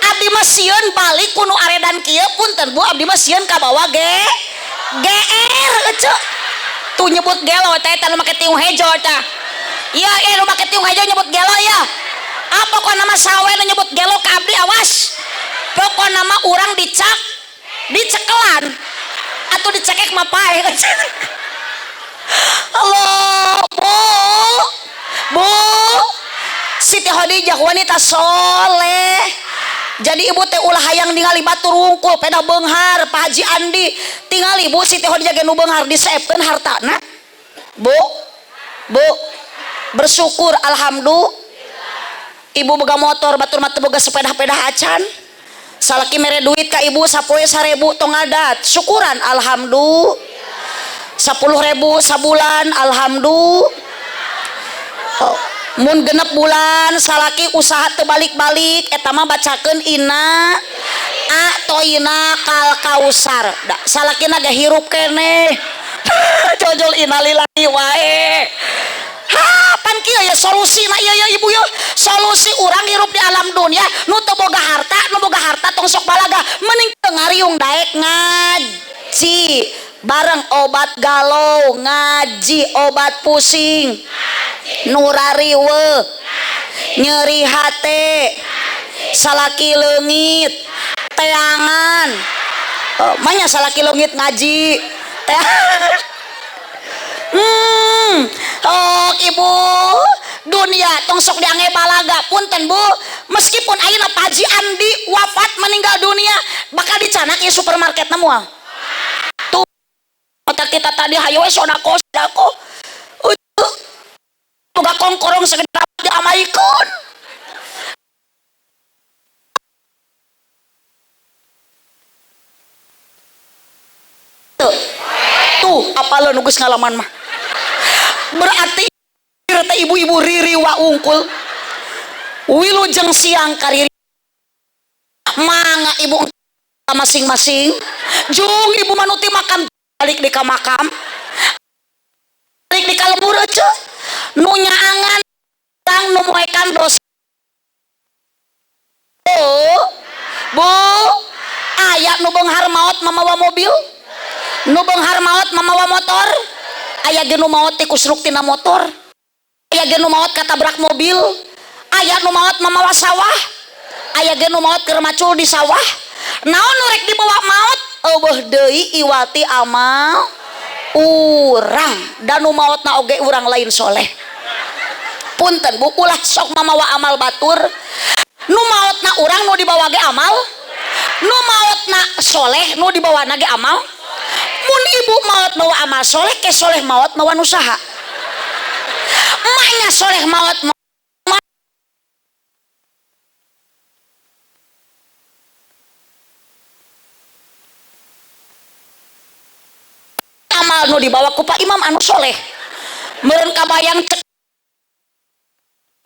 Abdi mah sieun balik kuno aredan kieu punten Bu, abdi mah sieun ka bawah GR cok. Tuh nyebut gelo teh tanu make tiung hejo tah. Iya, nu make tiung hejo nyebut gelo ya. Apa kok nama sawe nyebut gelo ka abdi awas. Pokok nama orang dicekelan atau dicekek mapai. Halo bu Siti Khadijah wanita soleh. Jadi ibu teh ulah hayang ningali batur wungkul peda beunghar Pak Haji Andi tingali bu Siti Khadijah ge nu beunghar disaepkeun hartana. Bu bersyukur alhamdulillah. Ibu boga motor batur mah teu boga sepeda-peda acan. Salaki mere duit ka ibu 10.000 tong adat syukuran alhamdulillah. 10.000 sabulan alhamdulillah. Mun genep bulan salaki usaha teu balik-balik eta mah bacakeun inna atoina kal kausar da salakina ge hirup keneh jojol innalillahi wae. Pan kieu ya solusi na ieu ya ibu ya solusi urang hirup di alam dunia nu teu boga harta tong sok balaga mending ngariung daek ngaji bareng obat galau ngaji obat pusing nurariwe nyeri hate salaki leungit teangan manya salaki leungit ngaji oh ibu dunia tong sok diange balaga punten bu meskipun ayeuna Pak Haji Andi wafat meninggal dunia bakal dicanak ieu supermarket moal tuh otak kita tadi hayo we sodako boga kongkorong segede diamaikeun tuh apalon nu geus ngalaman mah berarti ibu-ibu riri wa ungkul wilujeng siang kariri mangga ibu masing-masing jung ibu manuti makam balik di makam balik di kalembur aja nu nyaangan tang nu moekan dosa bu aya nu beunghar maot mamawa mobil nu beunghar maot mamawa motor aya ge nu maot ti kusruk tina motor aya ge nu maot katabrak mobil aya nu maot mamawa sawah aya ge nu maot keur macul di sawah naon nu rek dibawa maot eueuh deui iwati amal urang dan nu maotna oge urang lain soleh punten bu ulah sok mamawa amal batur nu maotna urang nu dibawa ge amal nu maotna soleh nu dibawana ge amal mun ibu maot bawa amal soleh ke soleh maot mawa usaha emaknya soleh maot amal nu dibawa ku Pak Imam anu soleh meureun kabayang cek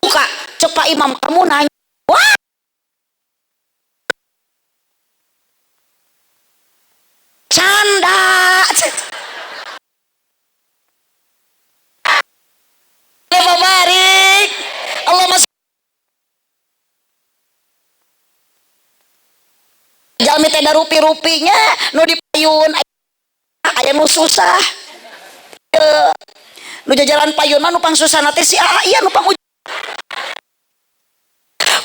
buka cek Pak Imam kamu nanya wah canda barik Allah mas jalmi teh rupi-rupinya nu dipayun aya nu susah nu jajalan payun mah nu pang susah teh si aya nu pang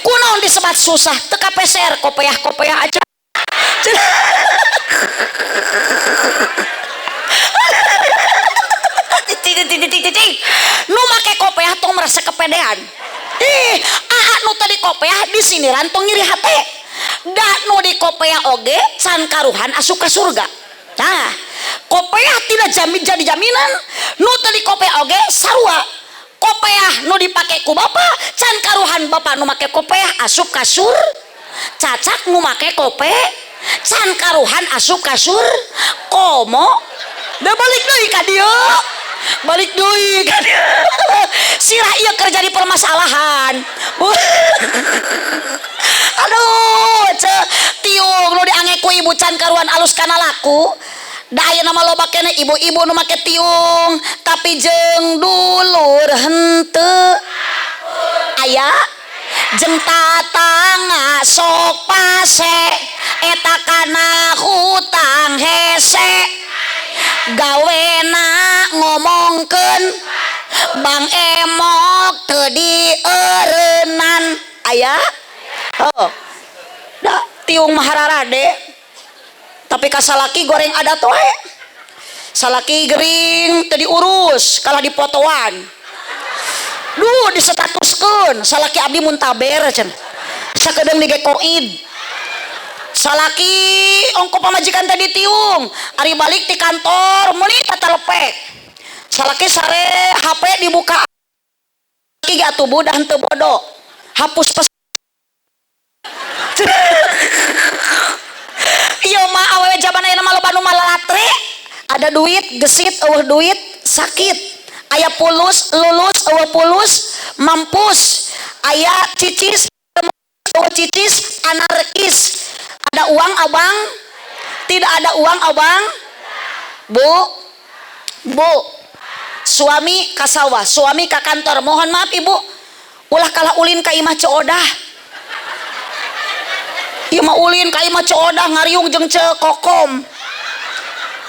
kunaon disebat susah teu kapeser kopeah aja nu make kopeah tong merasa kepedean nu tadi kopeah di sini rantong nyeri hate da nu di kopea oge can karuhan asup ka surga. Nah kopea tidak jadi jaminan, nu teu di kopea oge sarua. Kopea nu dipake ku bapa can karuhan bapa nu make kopea asup ka cacak nu make kope can karuhan asup ka komo da balik deui ka dieu. Balik deui ka dieu. Sirah ieu kerja di permasalahan. Aduh, tiung nu diange ku ibu can karuan alus kana laku. Da aya nama loba keneh ibu-ibu nu make tiung, tapi jeung dulur henteu. Aya jeung tatangga sok pase eta kana hutang hese. Gawena ngomongkeun Bang Emok teu dieureunnan. Aya? Oh. Da tiung mahararade. Tapi ka salaki goreng adat wae. Salaki gering teu diurus, kalah dipotoan. Duh disetatuskeun, salaki abdi muntaber cenah. Sakedeung digekoid. Salaki ongko pamajikan tadi tiung, ari balik di kantor meuni tatalepek. Salaki sare HP dibuka. Salaki atuh budah henteu bodoh. Hapus pes. Iya mah awewe jaman ayeuna mah loba nu malalatre. Ada duit gesit eueuh duit sakit. Aya pulus lulus eueuh pulus mampus. Aya cicis eueuh cicis anarkis. Ada uang abang? Tidak ada uang abang? Bu suami ka sawah, suami ka kantor. Mohon maaf ibu, ulah kalah ulin ka imah Ciodah. Ieu mah ulin ka imah Ciodah ngariung jeung ce kokom.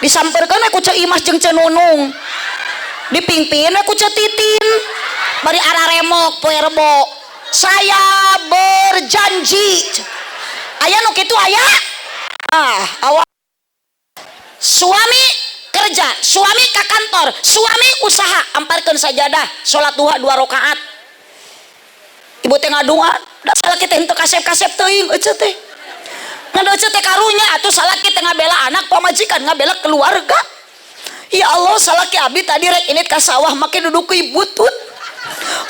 Disamperkeun ku ce Imas jeung ce Nunung. Dipingpin ku ce Titin. Bari araremok poe Rebo. Saya berjanji. Aya nu kitu aya? Awak suami kerja, suami ka kantor, suami usaha, amparkeun sajadah, salat duha 2 rakaat. Ibu teh ngadua, da salaki teh henteu kasep-kasep teuing ece teh. Ngadeuce teh karunya atuh salaki teh ngabela anak pamajikan, ngabela keluarga. Ya Allah, salaki abdi tadi rek init ka sawah make duduk ku butut.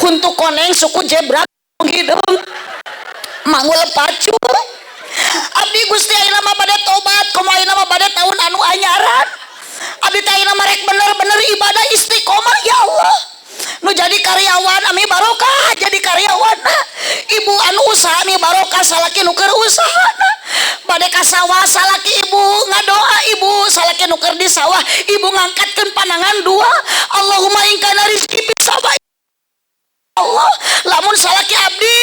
Huntu koneng suku jebrak hideung. Mangul pacu. Abdi Gusti ayeuna mah bade tobat, kumaha ayeuna mah bade tahun anu anyaran. Abdi teh ayeuna mah rek bener-bener ibadah istiqomah ya Allah. Nu jadi karyawan ami barokah jadi karyawan. Ibu anu usaha mi barokah salaki nu keur usahana. Bade ka sawah salaki ibu ngadoa ibu salaki nu keur di sawah ibu ngangkatkeun panangan dua. Allahumma in kana rizqi fis sama Allah, lamun salaki abdi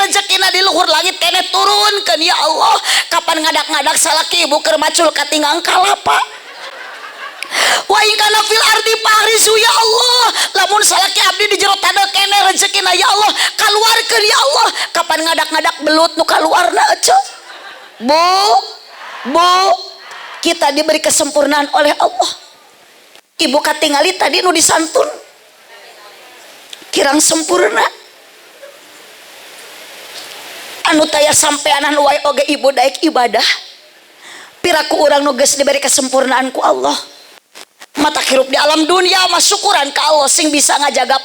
rezekina di luhur langit keneh turunkeun ya Allah. Kapan ngadak-ngadak salaki ibu keur macul katinggang kalapa. Wa in kana fil ardi farisu ya Allah, lamun salaki abdi di jero tanda keneh rezekina ya Allah kaluarkeun ya Allah. Kapan ngadak-ngadak belut nu kaluarna ece. Bu, kita diberi kesempurnaan oleh Allah. Ibu katingali tadi nu disantun kirang sempurna. Anu taya sampeanan wae oge ibu daek ibadah. Piraku urang nu geus diberi kesempurnaan ku Allah. Mata hirup di alam dunia mah syukuran ka Allah sing bisa ngajaga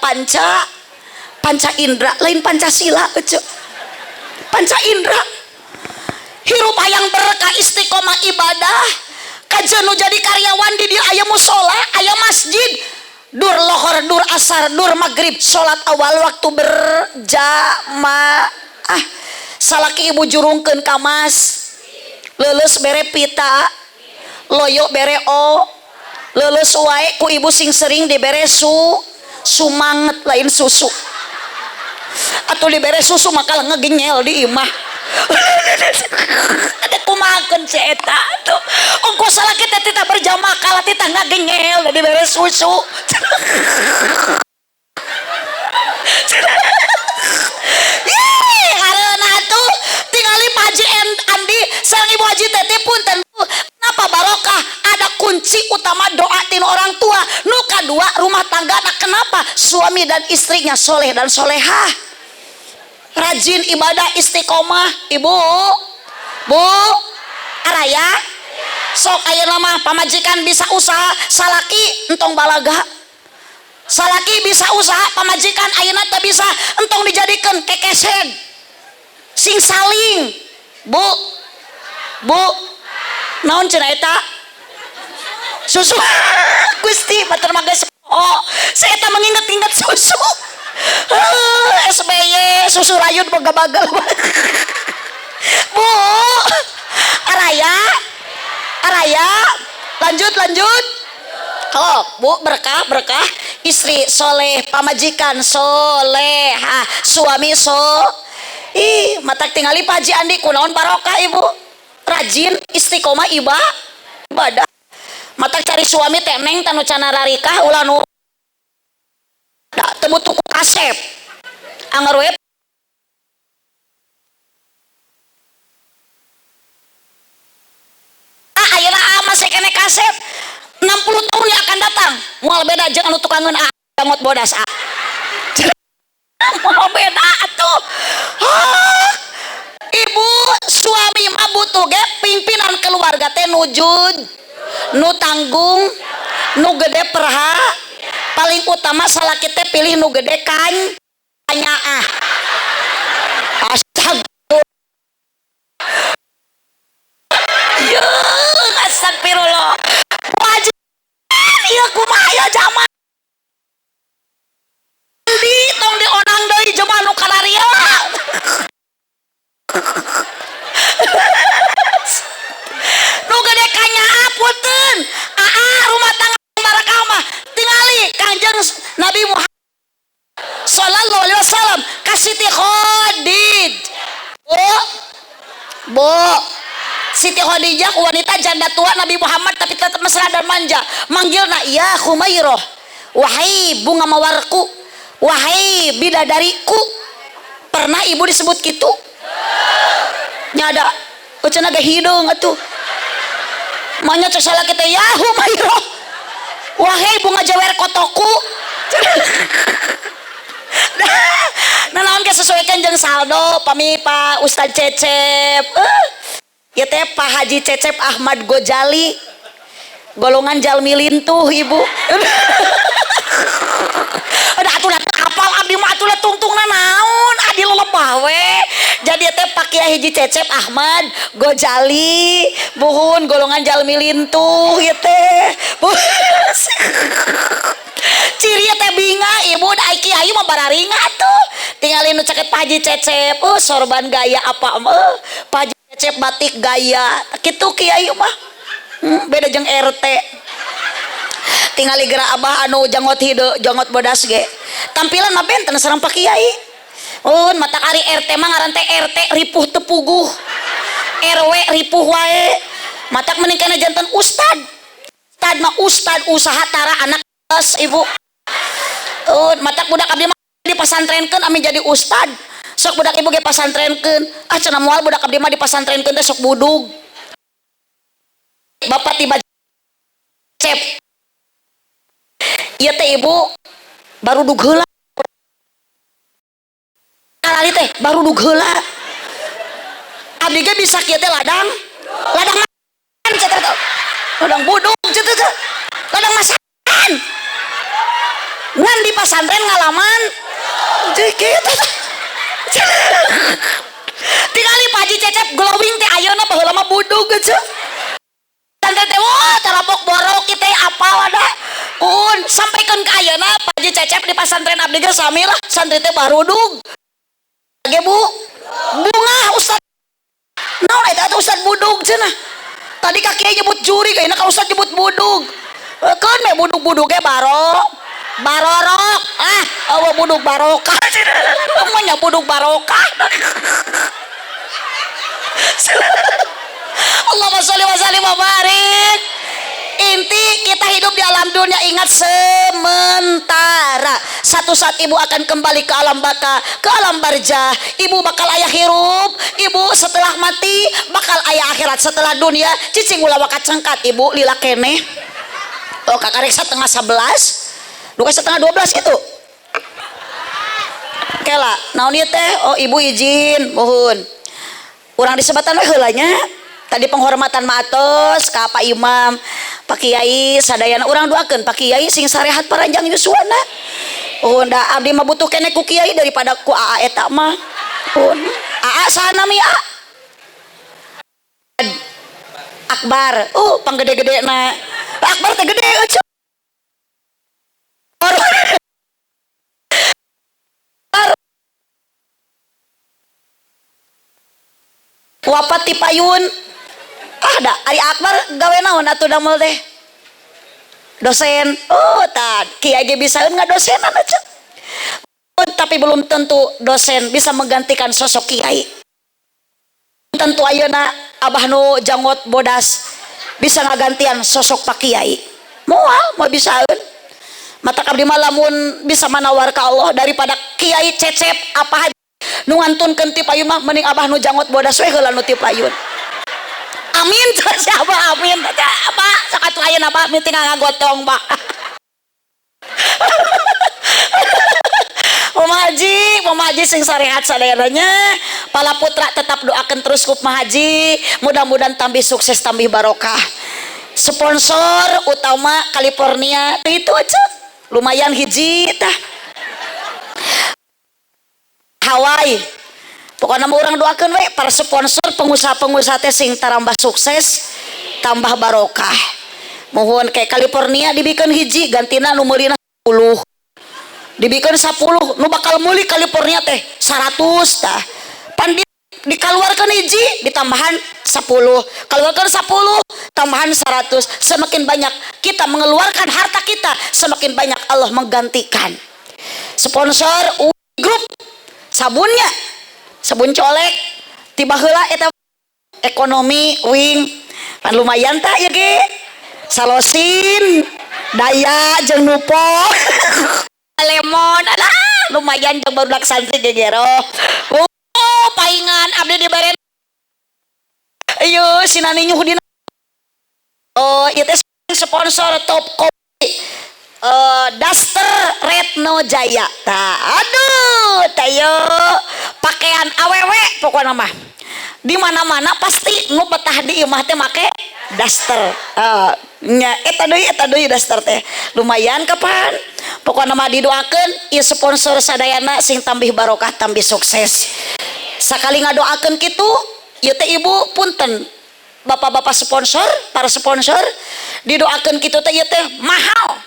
panca indra, lain Pancasila ece. Panca indra. Hirup hayang berkah istiqomah ibadah. Kajen nu jadi karyawan di dieu aya mushola, aya masjid. Dur lohor, dur asar, dur maghrib, sholat awal waktu berjamaah. Salaki ibu jurungkeun ka mas, leuleus bere pita, loyo bere o, leuleus wae ku ibu sing sering dibere sumanget lain susu. Atuh dibere susu maka ngegengel di imah. Ada kumakeun si eta tuh. Ongko salaki teh tita berjamaah kalah tita ngagengel di bere susu. Hareuna tuh tingali Pak Haji Andi sareng Ibu Haji Teti punten. Kenapa barokah? Ada kunci utama doa tinu orang tua. Nu kadua rumah tanggana kenapa? Suami dan istrinya soleh dan solehah. Rajin ibadah istiqomah ibu. Bu araya sok ayeuna mah pamajikan bisa usaha salaki entong balaga, salaki bisa usaha pamajikan ayeuna teu bisa entong dijadikeun kekesen sing saling. Bu naon cenah eta susu Gusti matur mangga oh saya tak mengingat-ingat susu SBY susu rayut bagal-bagal. Bu araya lanjut oh bu berkah istri soleh pamajikan soleh suami ih matak tingali Paji Andi kunaon barokah ibu rajin istiqomah ibadah matak cari suami teneng tanu cana rarikah ulah nu da teu tuku kasep anger we ayeuna masih kene kasep 60 tahun yang akan datang moal beda jeung anu tukangeun jangot bodas moal beda atuh. Ibu suami mah butuh ge pimpinan keluarga teh nujud nu tanggung nu gede perha paling utama salaki teh pilih nu gede kanyaah astagfirullah wajib ieu kumaha ya jamaah di tong dionang deui jemaah nu kalaria nu gede kanyaah punten rumah tangga barakah mah tingali Kangjeng Nabi Muhammad sallallahu alaihi wasallam ka Siti Khadijah bu Siti Khadijah wanita janda tua Nabi Muhammad tapi tetap mesra dan manja manggilna ya Khumairah wahai bunga mawarku wahai bidadariku pernah ibu disebut gitu nyada ucana ge hidung atuh manya cek salah kita ya Humairah wahai bunga jewer kotoku nah naon ge sesuaikan jeung saldo pami Pak Ustaz Cecep ya teh Pak Haji Cecep Ahmad Gojali golongan jalmi lintuh ibu ada atuh apal abdi mah atuh tungtungna naon adi lebah we jadi teh Pak Kiai Haji Cecep Ahmad Gojali buhun golongan jalmi lintuh ieu teh ciri teh binga ibu da kiai mah bararinga tuh tinggalin nu caket Pak Haji Cecep sorban gaya apa Pak Haji Cecep batik gaya kitu kiai mah beda jeung RT tinggali gerak abah anu jangot hideu jangot bodas ge tampilan mah benten sareng Pak Kiai mata kari RT mah ngaran teh RT ripuh teu puguh RW ripuh wae matak mending kana janten ustad mah ustad usaha tara anak kelas ibu matak budak abdi mah di pasantrenkeun amin jadi ustad sok budak ibu ge pasantrenkeun cenah moal budak abdi mah di pasantrenkeun teh sok budug bapak tiba cep ieu teh ibu baru dug heula alali teh baru dug heula abdi ge bisa kieu teh ladang ladang budug cenah ladang masakan ngan di pasantren ngalaman kitu tingali Pak Haji Cecep glowing teh ayeuna baheula mah budug geus pesantren teh wah tarapok borok kita apa wadah sampaikan ke ayeuna Pak Haji Cecep di pasantren abdi ge sami lah santri teh barudug ge bu bunga Ustad naon eta Ustad budug cenah tadi kaki nyebut juri kayaknya kalau Ustad nyebut budug kan me budug-budug ge barorok awa budug barokah namanya budug barokah Allahumma sholli wa sallim wa barik. Inti kita hidup di alam dunia ingat sementara. Satu saat ibu akan kembali ke alam baka, ke alam barzah. Ibu bakal aya hirup, ibu setelah mati bakal aya akhirat. Setelah dunia cicing ulah wakat cengkat ibu lila kene. Oh kakarek 10:11, duka 11:30 gitu. Kela, naon ieu teh? Oh ibu izin, mohon. Urang disebatan we heulanya tadi penghormatan maatos ka Pak Imam, Pak Kiai sadayana urang doakeun Pak Kiai sing sarehat paranjang yuswana. Oh da abdi mah butuh keneh ku Kiai daripada ku AA eta mah. AA saha nami A? Akbar. Panggede-gedena. Akbar teh gede eueuh. Wapat ti payun. Da Ari Akbar gawe naon atuh damel teh? Dosen. Kiai ge bisaeun ngadosenan aja. Tapi belum tentu dosen bisa menggantikan sosok kiai. Tentu ayeuna Abah nu jangot bodas bisa ngagantian sosok Pak Kiai. Moal bisaeun. Mata abdi mah lamun bisa manawar ka Allah daripada kiai cecep apa nu ngantunkeun ti payun mah mending Abah nu jangot bodas we heula nu ti payun. Amin. Siapa amin? Apa sakatu ayeuna Pak miting ngagotong Pak. Mamaji sing sarehat sadaranya pala putra tetap doakan terus ku Haji mudah-mudahan tambah sukses tambah barokah. Sponsor utama California itu aja lumayan hiji tah Hawaii. Pokoknya mau orang doakan we para sponsor pengusaha-pengusaha teh sing tarambah sukses tambah barokah. Mohon kayak California dibikin hiji gantina nu meulina 10. Dibikin 10 nu bakal meuli California teh 100 tah. Pan dikeluarkan hiji ditambahan 10. Keluarkan 10 tambahan 100. Semakin banyak kita mengeluarkan harta kita, semakin banyak Allah menggantikan. Sponsor grup sabunnya sabun colek tiba heula eta ekonomi wing pan lumayan tak ya ge salosin daya jeung nupo lemon lumayan jeung barudak santri gegero paingan abdi dibere ayo sinani nyuh dina ieu teh sponsor top kopi Duster Retno Jaya. Aduh tayo pakaian awewe pokoknya mah di mana-mana pasti nu betah di imah teh make Duster. Nya eta deui Duster teh lumayan kapan pokoknya mah didoakeun ieu sponsor sadayana sing tambih barokah tambih sukses. Sakali ngadoakeun kitu ieu teh ibu punten bapak-bapak sponsor para sponsor didoakeun kitu teh ieu teh mahal.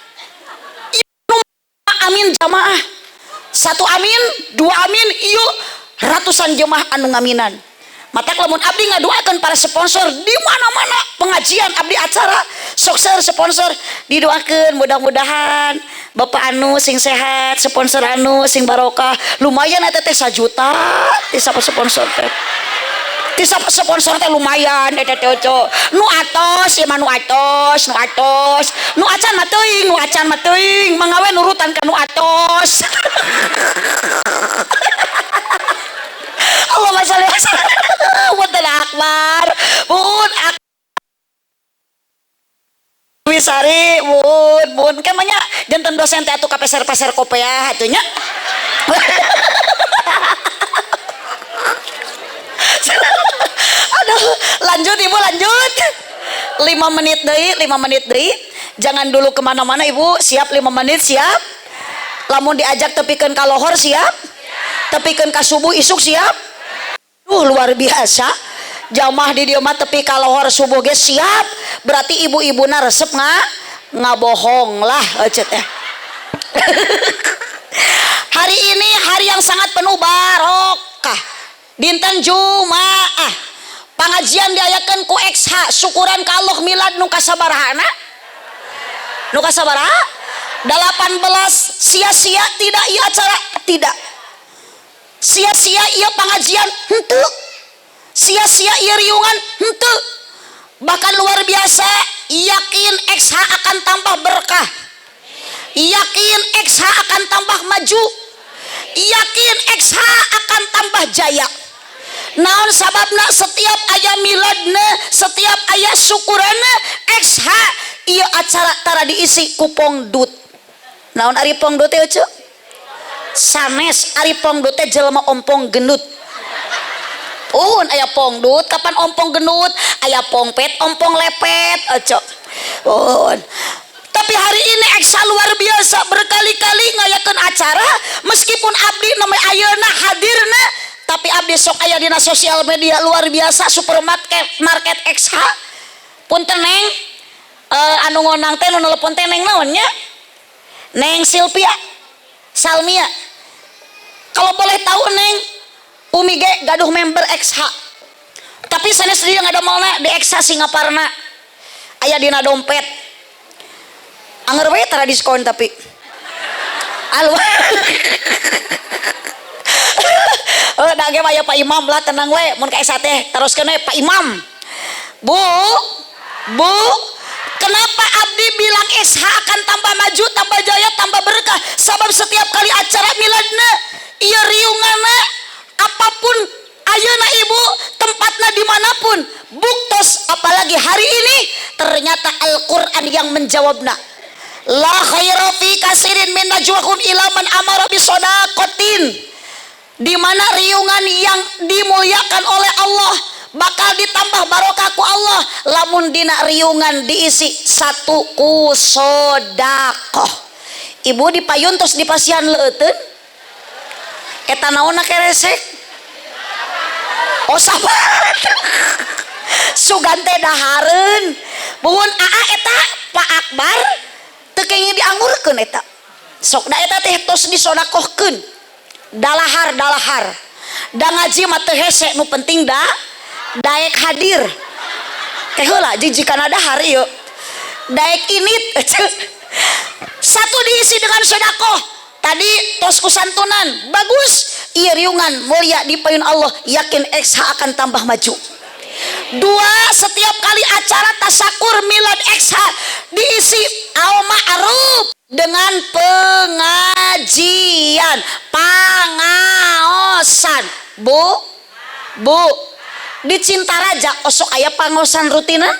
Amin jamaah 1 amin 2 amin yuk ratusan jemaah anu ngaminan. Mata lamun abdi ngadoakeun para sponsor di mana-mana pengajian abdi acara sukses sponsor didoakeun mudah-mudahan bapak anu sing sehat sponsor anu sing barokah lumayan eta teh 1 juta ti sponsor teh ti sponsor teh lumayan eta teh nu atos ieu mah nu atos nu acan mah teuing mangawe nurutan ka nu atos. Allahumma shalli wa sallim akbar bun wisari bun kemanya janten dosen teh atuh ka peser-peser kopea atunya. Aduh, lanjut ibu lanjut 5 menit deui jangan dulu kemana-mana ibu siap 5 menit siap lamun diajak tepikeun ka lohor siap tepikeun ka subuh isuk siap luar biasa jamaah di dieu mah tepi ka lohor subuh ge siap berarti ibu-ibuna resep ngabohong lah ecet ya. Hari ini hari yang sangat penuh barokah dinten Jumaah pengajian diayakeun ku XH syukuran ka Allah milad nu kasabarahana nu kasabaraha 18 sia-sia tidak ieu acara tidak sia-sia ieu pengajian henteu sia-sia ieu riungan henteu bahkan luar biasa yakin XH akan tambah berkah yakin XH akan tambah maju yakin XH akan tambah jaya. Naon sababna setiap aya miladna setiap aya syukuranna XH ieu acara tara diisi ku pongdut. Naon ari pongdut teh eueuh? Sanes ari pongdut teh jelema ompong gendut. aya pongdut kapan ompong genut, aya pongpet ompong lepet cok. Tapi hari ini eksa luar biasa, berkali-kali ngayakeun acara meskipun abdi namanya ayeuna hadirna, tapi abdi sok aya dina sosial media luar biasa. Supermarket eksa punten neng anu ngonang teh nu nelpon teh neng naon nya? Neng Silvia Salmia. Kalau boleh tahu neng Umi ge gaduh member XH. Tapi sanes dia ngadomelna di XH Singaparna. Aya dina dompet. Anger we tara diskon tapi. Alwa. Da ge aya Pak Imam lah tenang we mun ka esa teh teruskeun we Pak Imam. Bu, kenapa abdi bilang SH akan tambah maju, tambah jaya, tambah berkah? Sebab setiap kali acara miladna, iya riunganna, apapun ayeuna ibu, tempatnya dimanapun, buktos apalagi hari ini, ternyata Al-Quran yang menjawabna. La khaira fi kasirin min najwahum ila man amara bisodaqatin. Di mana riungan yang dimuliakan oleh Allah bakal ditambah barokah ku Allah lamun dina riungan diisi satu ku sodakoh. Ibu dipayun tos dipasihan leuteun eta naonna keresek sabar sugan teh dahareun buhun aa eta Pak Akbar teu kenging diangurkeun eta sok da eta teh tos disodakohkeun dalahar da ngaji mah teu hese nu penting daek hadir teh heula jijikana dahar ieu daek init satu diisi dengan sedekah tadi tos kusantunan bagus ieu riungan mulia di payun Allah yakin XH akan tambah maju. Dua, setiap kali acara tasakur milad XH diisi au ma'ruf dengan pengajian pangaosan bu di Cintaraja osok aya pangosan rutinan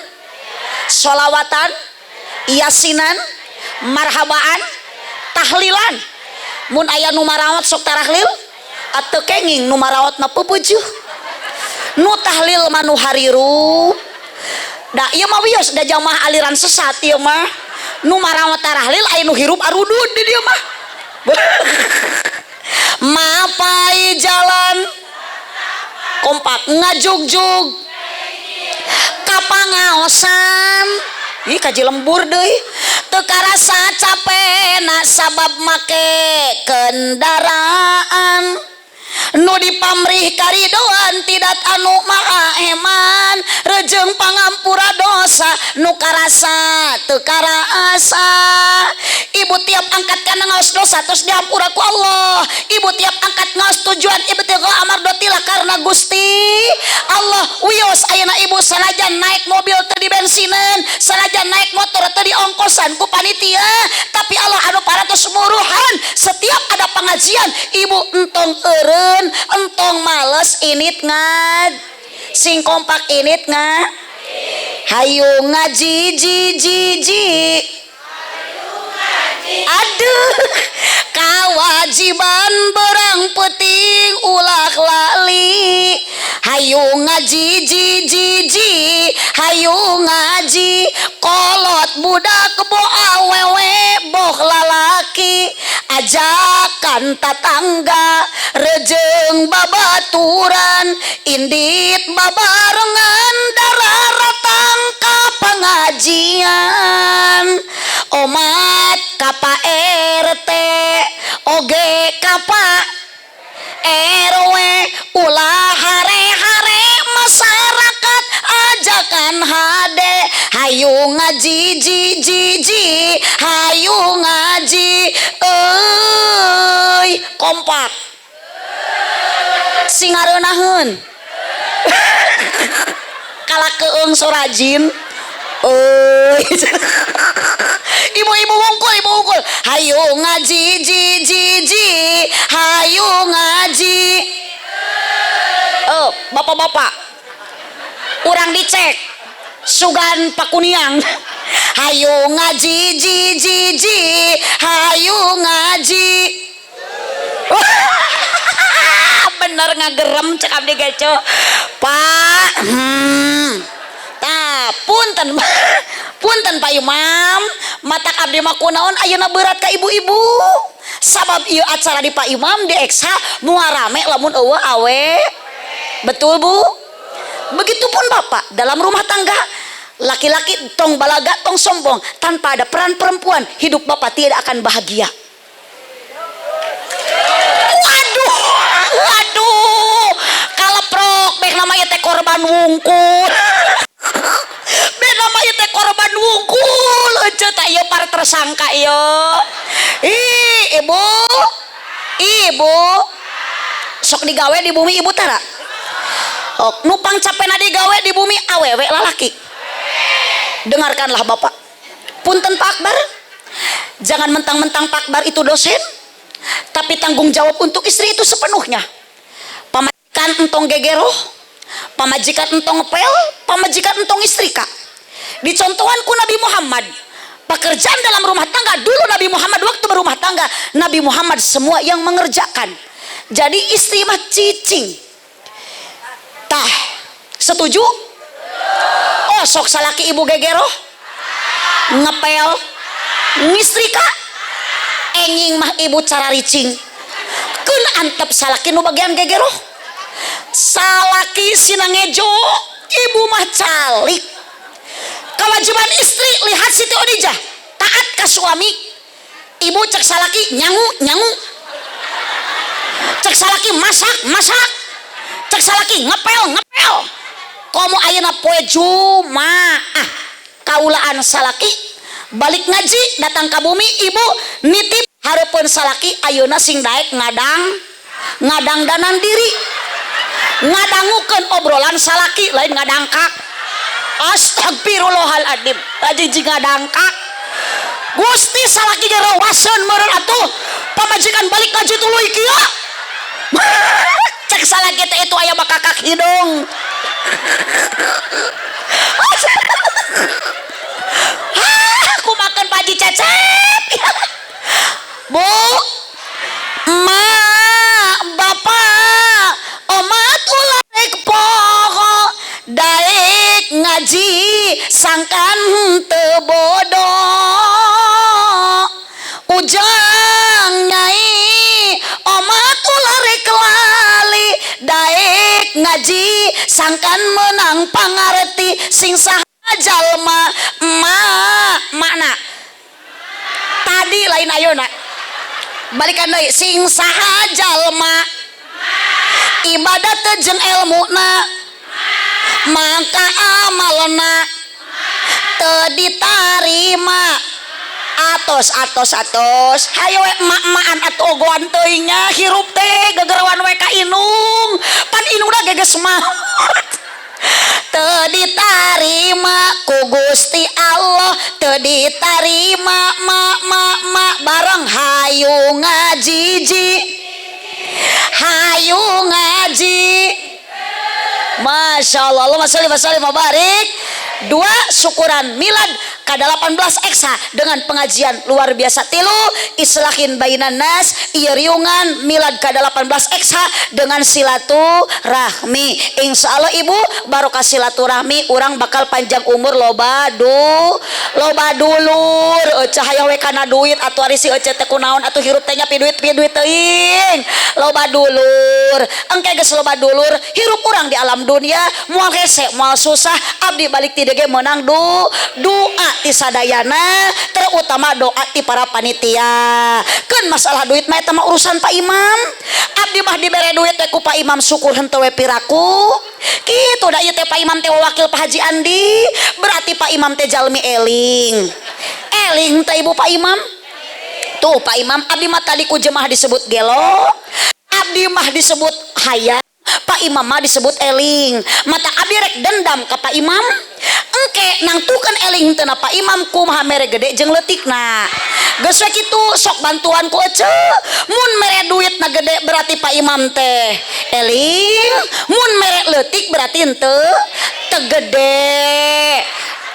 sholawatan yasinan marhabaan tahlilan mun aya nu marawat sok tarahlil atau kenging nu marawat mah pupujuh nu tahlil mah nu hariru da ieu mah wios da jamaah aliran sesat ieu mah nu marawat tarahlil aya nu hirup arudud di dieu mah mapai jalan kompak ngajugjug kapangaosan ih kaji lembur deui teu karasa capena sabab make kendaraan nu dipamrih karidoan tidak anu maaheman rejeng pangampura dosa nu karasa teu karasa. Ibu tiap angkat kana ngaos dosa terus diampura ku Allah. Ibu tiap angkat ngaos tujuan ibu tiap amardotilah karena Gusti Allah. Wios ayeuna ibu sanajan naik mobil teu dibensinen, sanajan naik motor teu diongkosan ku panitia, tapi Allah anu paratos muruhan setiap ada pengajian ibu entong eureun, entong males init ngad. Sing kompak init ngad. Hayu ngaji aduh kewajiban berang peting ulah lali hayu ngaji hayu ngaji kolot budak bo awewe boh lalaki ajakan tatangga rejeng babaturan indit babarengan dararatang ka pengajian omat kapa RT oge kapa RW ulah hare-hare masyarakat ajakan hade hayu ngaji hayu ngaji kompak singareunaheun kalak keung sorajin ibu-ibu wungkul hayu ngaji hayu ngaji bapak-bapak urang dicek sugan pakuniang hayu ngaji hayu ngaji bener ngagerem cek abdi geco Pak tah punten punten Pak Imam matak abdi mah kunaon ayeuna berat ka ibu-ibu sabab ieu acara di Pak Imam di eksa moal rame lamun eueuh awe betul Bu begitupun Bapak dalam rumah tangga laki-laki tong balaga tong sombong tanpa ada peran perempuan hidup Bapak tidak akan bahagia. Waduh kaleprok bek namanya teh korban wungkul bek namanya teh korban wungkul ece tah ieu para tersangka ieu ibu sok digawe di bumi ibu tara nupang capena digawe di bumi awewe lalaki dengarkanlah Bapak punten Pak Akbar jangan mentang-mentang Pak Akbar itu dosen tapi tanggung jawab untuk istri itu sepenuhnya pamajikan entong gegeroh pamajikan entong ngepel pamajikan entong istrika dicontohanku Nabi Muhammad pekerjaan dalam rumah tangga dulu Nabi Muhammad waktu berumah tangga Nabi Muhammad semua yang mengerjakan jadi istri mah cicing tah setuju oh sok salaki ibu gegeroh ngepel ngistrika enging mah ibu cara ricing kun antep salaki nu bagian gegeroh salaki sinangejo ibu mah calik kewajiban istri lihat Siti Odijah taat ke suami ibu cek salaki nyangu cek salaki masak cek salaki ngepel komo ayeuna poe Jumaah kaulaan salaki balik ngaji datang ke bumi ibu nitip hareupeun salaki ayeuna sing daek ngadang danan diri ngadangukeun obrolan salaki lain ngadangkak astagfirullahaladzim ajiji ngadangkak Gusti salaki ge rawaseun meureun atuh pamajikan balik ngaji tuluy kieu cek salaki teh itu aya bakakak hidung aku makan paji cecep Bu emak bapak omat ulah rek poho daek ngaji sangkan teu bodoh ujang nyai omat ulah rek lali daek ngaji sangkan menang pangarti sing saha jalma makna tadi lain ayeuna balikan deui sing saha jalma ibadat teh jeung elmuna maka amalna teu ditarima atos hayo we emak-emakan atuh ogoan teuing nya hirup teh gegerewan we ka inung pan inungna geges maot teu ditarima ku Gusti Allah teu ditarima mak bareng hayu ngaji Masya Allah Allahumma sholli wa sallim wa barik 2 syukuran milad ke-18 eksa dengan pengajian luar biasa 3 islahin bainan nas ieu riungan milad ke-18 eksa dengan silaturahmi insyaallah ibu barokah silaturahmi urang bakal panjang umur loba dulur cahaya we kana duit atuh ari si ece teh kunaon atuh hirup teh nya pi duit teuing loba dulur engke geus loba dulur hirup urang di alam dunia moal hese moal susah abdi balik ti ge menang doa ti sadayana terutama doa ti para panitia kan masalah duit mah eta mah urusan Pak Imam abdi mah dibere duit teh ku Pak Imam syukur henteu we piraku kitu da ieu teh Pak Imam teh wakil Pak Haji Andi berarti Pak Imam teh jalmi eling teh ibu Pak Imam tuh Pak Imam abdi mah tadi ku jemaah disebut gelo abdi mah disebut hayat Pak Imam mah disebut eling mata abdi rek dendam ka Pak Imam engke nangtukeun eling teu na Pak Imam kumaha mere gede jeung leutikna geus we kitu sok bantuan ku ece mun mere duitna gede berarti Pak Imam teh eling mun mere leutik berarti henteu teu gede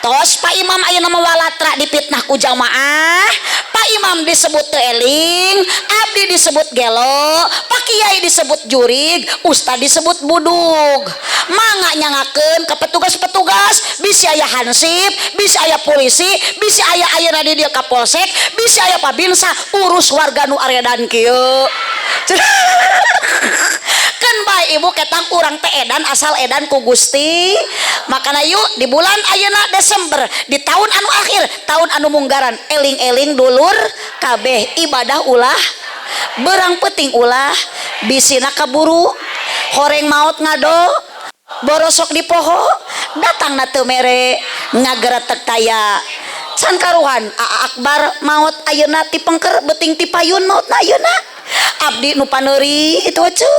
tos Pak Imam ayeuna mah walatra dipitnah ku jamaah, Pak Imam disebut teu eling, abdi disebut gelo, Pak Kiai disebut jurig, ustad disebut budug. Mangga nyangakeun ke petugas-petugas, bisi aya hansip, bisi aya polisi, bisi aya ayeuna di dieu kapolsek, bisi aya pabinsa urus warga nu aredan kieu. Kan bae ibu ketang urang teh edan asal edan ku Gusti. Makana yuk di bulan ayeuna Desember di tahun anu akhir, tahun anu munggaran, eling-eling dulur kabeh ibadah ulah berang peting ulah bisina kaburu horeng maut ngado borosok di poho datang na teu mere ngageretek taya can karuhan akbar maut ayeuna ti pengker beuting ti payun maut na ayeuna abdi nu paneuri itu aja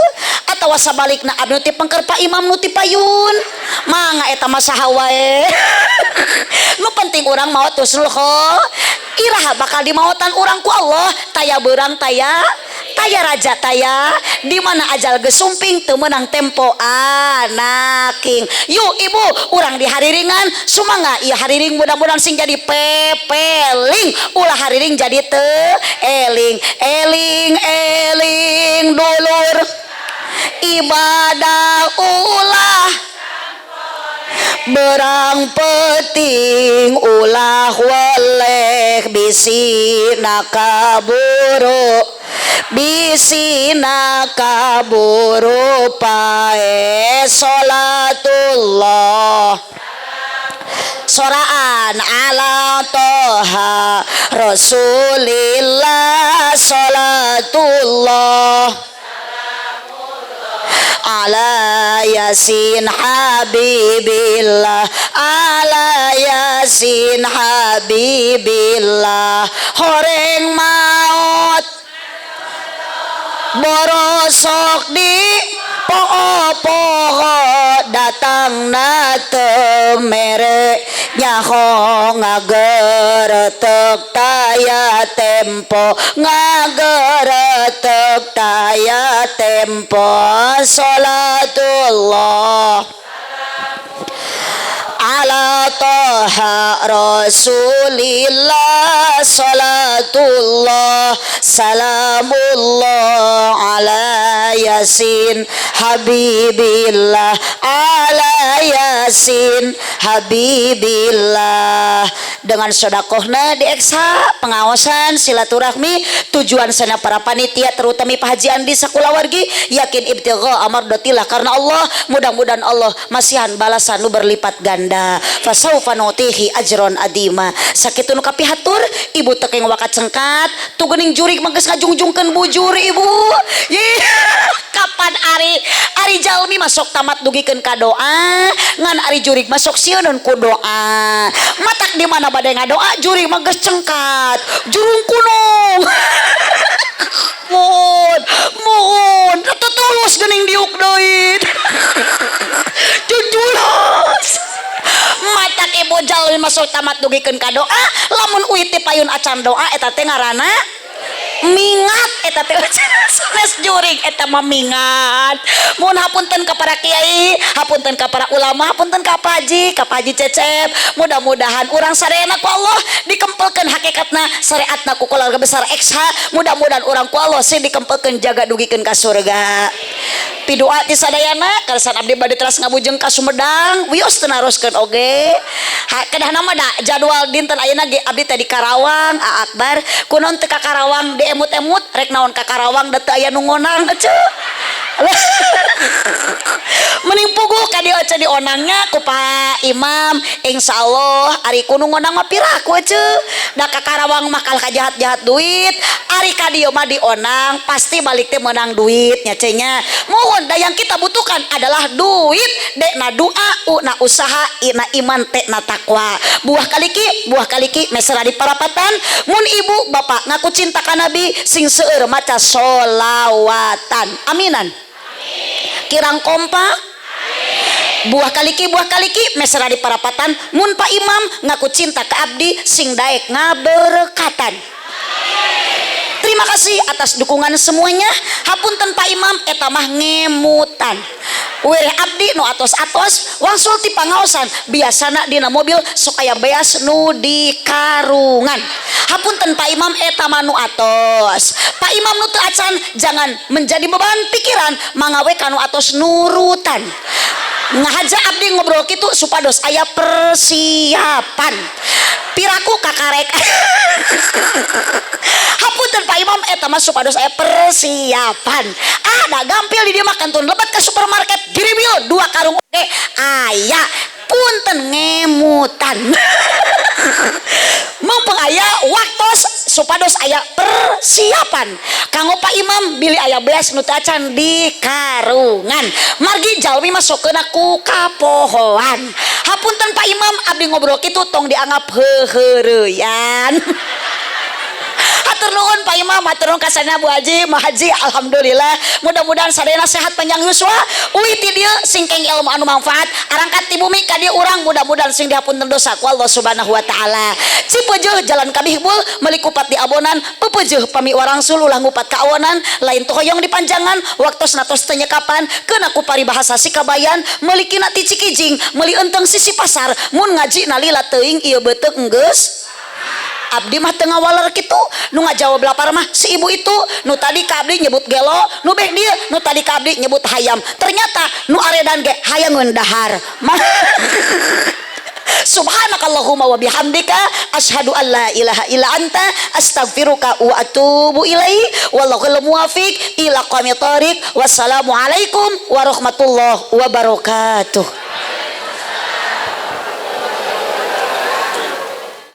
atawa sabalikna abdi nu ti pengker Pak Imam nu ti payun mangga eta mah saha wae nu penting urang maot husnul iraha bakal dimautan urang ku Allah taya beurang taya raja taya di mana ajal gesumping teu meunang tempo anaking. Yuk ibu urang di hariringan sumangga ieu hariring mudah-mudahan sing jadi pepeling ulah hariring jadi teu eling dulur ibadah ulah berang peting ulah waleh bisina kaburu pae sholatullah soraan ala toha rasulillah sholatullah ala yasin habibillah ala yasin habibillah horeng maut borosok di poho-poho datang na temere nyaho ngageretek taya tempo ngageretek taya tempo sholatullah ala toha rasulillah salatullah salamullah ala yasin habibillah ala yasin habibillah. Dengan sodakohna dieksa pengawasan silaturahmi tujuan sana para panitia terutama Pak Haji Andi sakulawargi yakin ibtigha amardatillah karena Allah mudah-mudahan Allah masihan balasan nu berlipat ganda fasaufa nutihi ajron adima sakitu nu kapihatur ibu tekeng wakat cengkat tugening jurig manggeus ngajungjungkeun bujur ibu kapan ari jalmi masuk tamat dugikeun ka doa ngan ari jurig masuk sieun ku doa matak di mana bade ngadoa jurig manggeus cengkat jurung kunung mohon tulus geuning diuk deui jujulus matak ibu jalmi masuk tamat dugikeun ka doa lamun uit ti payun acan doa eta teh ngaranna mingat eta teh sanes jurig eta mah mingat. Mohon hapunten ka para kiai, hapunten ka para ulama, hapunten ka Pak Haji Cecep. Mudah-mudahan urang sarena ku Allah dikempelkeun hakikatna syariatna ku keluarga besar XH. Mudah-mudahan urang ku Allah sih dikempelkeun jaga dugikeun ka surga. Pidoa ti sadayana karsan abdi bade teras ngabujeng ka Sumedang, wios teu naroskeun oge. Kedahna mah da jadwal dinten ayeuna ge abdi teh di Karawang, Akbar. Kunaon teu ka Karawang emut-emut rek naon ka Karawang da teu aya nu ngonang ece mending puguh ka dieu ece di onangnya ku Pak Imam insyaallah ari kudu ngonang mah piraku ece da ka Karawang mah kal kajahat-jahat duit ari ka dieu mah di onang pasti balik teh meunang duit nya cenah mohon da yang kita butuhkan adalah duit dekna doa na usaha ina iman teh na takwa buah kaliki mesra di parapatan mun ibu bapak ngaku cinta ka Nabi sing seueur maca sholawatan aminan kirang kompak buah kaliki mesra di parapatan mun Pak Imam ngaku cinta ke abdi sing daek ngaberkatan. Terima kasih atas dukungan semuanya. Hapunten Pak Imam eta mah ngemutan Wireh abdi nu atos-atos wangsul ti pangaosan biasana dina mobil sok aya beas nu dikarungan. Hapunten Pak Imam eta mah nu atos. Pak Imam nu teu acan jangan menjadi beban pikiran mangawe kanu atos nurutan. Ngahaja abdi ngobrol kitu supados aya persiapan. Piraku kakarek. Hapunten Pak Imam eta mah supados aya persiapan. Ada gampil di dieu mah kantun lebat ke supermarket giribil 2 karung oge aya. Punten ngemutan. Mumpung aya waktos supados aya persiapan kanggo Pak Imam bili aya beas nu teu acan di karungan margi jalmi masukkeun ku kapohoan. Hapunten Pak Imam abdi ngobrol kitu tong dianggap heuheureyan. Hatur nuhun Pak Imam, hatur nuhun kasana Bu Haji, Mah Haji, alhamdulillah. Mudah-mudahan sadayana sehat panjang yuswa. Uwi ti dieu singkeng ilmu anu manfaat. Arangkat ti bumi ka dieu urang mudah-mudahan sing dihapunten dosa ku Allah Subhanahu wa taala. Cipeujeul jalan kabihbul meuli kupat di abonan, pepeujeul pami warangsul ulah ngupat ka awonan, lain teu hoyong di panjangan, waktosna tos teu nyekapan, keuna ku paribahasa sikabayan, meuli kina ti Cikijing, meuli enteng sisi pasar, mun ngaji nalila teuing ieu beuteug enggeus. Abdi mah tengah waler gitu nu ngajawab lapar mah si ibu itu nu tadi ka abdi nyebut gelo nu beh dia nu tadi ka abdi nyebut hayam ternyata nu aredan ge hayangeun dahar Subhanakallahumma wa bihamdika asyhadu an la ilaha illa anta astaghfiruka wa atubu ilaihi wallahul muwaffiq ila aqwamit thoriq. Wassalamu alaikum warahmatullahi wabarakatuh.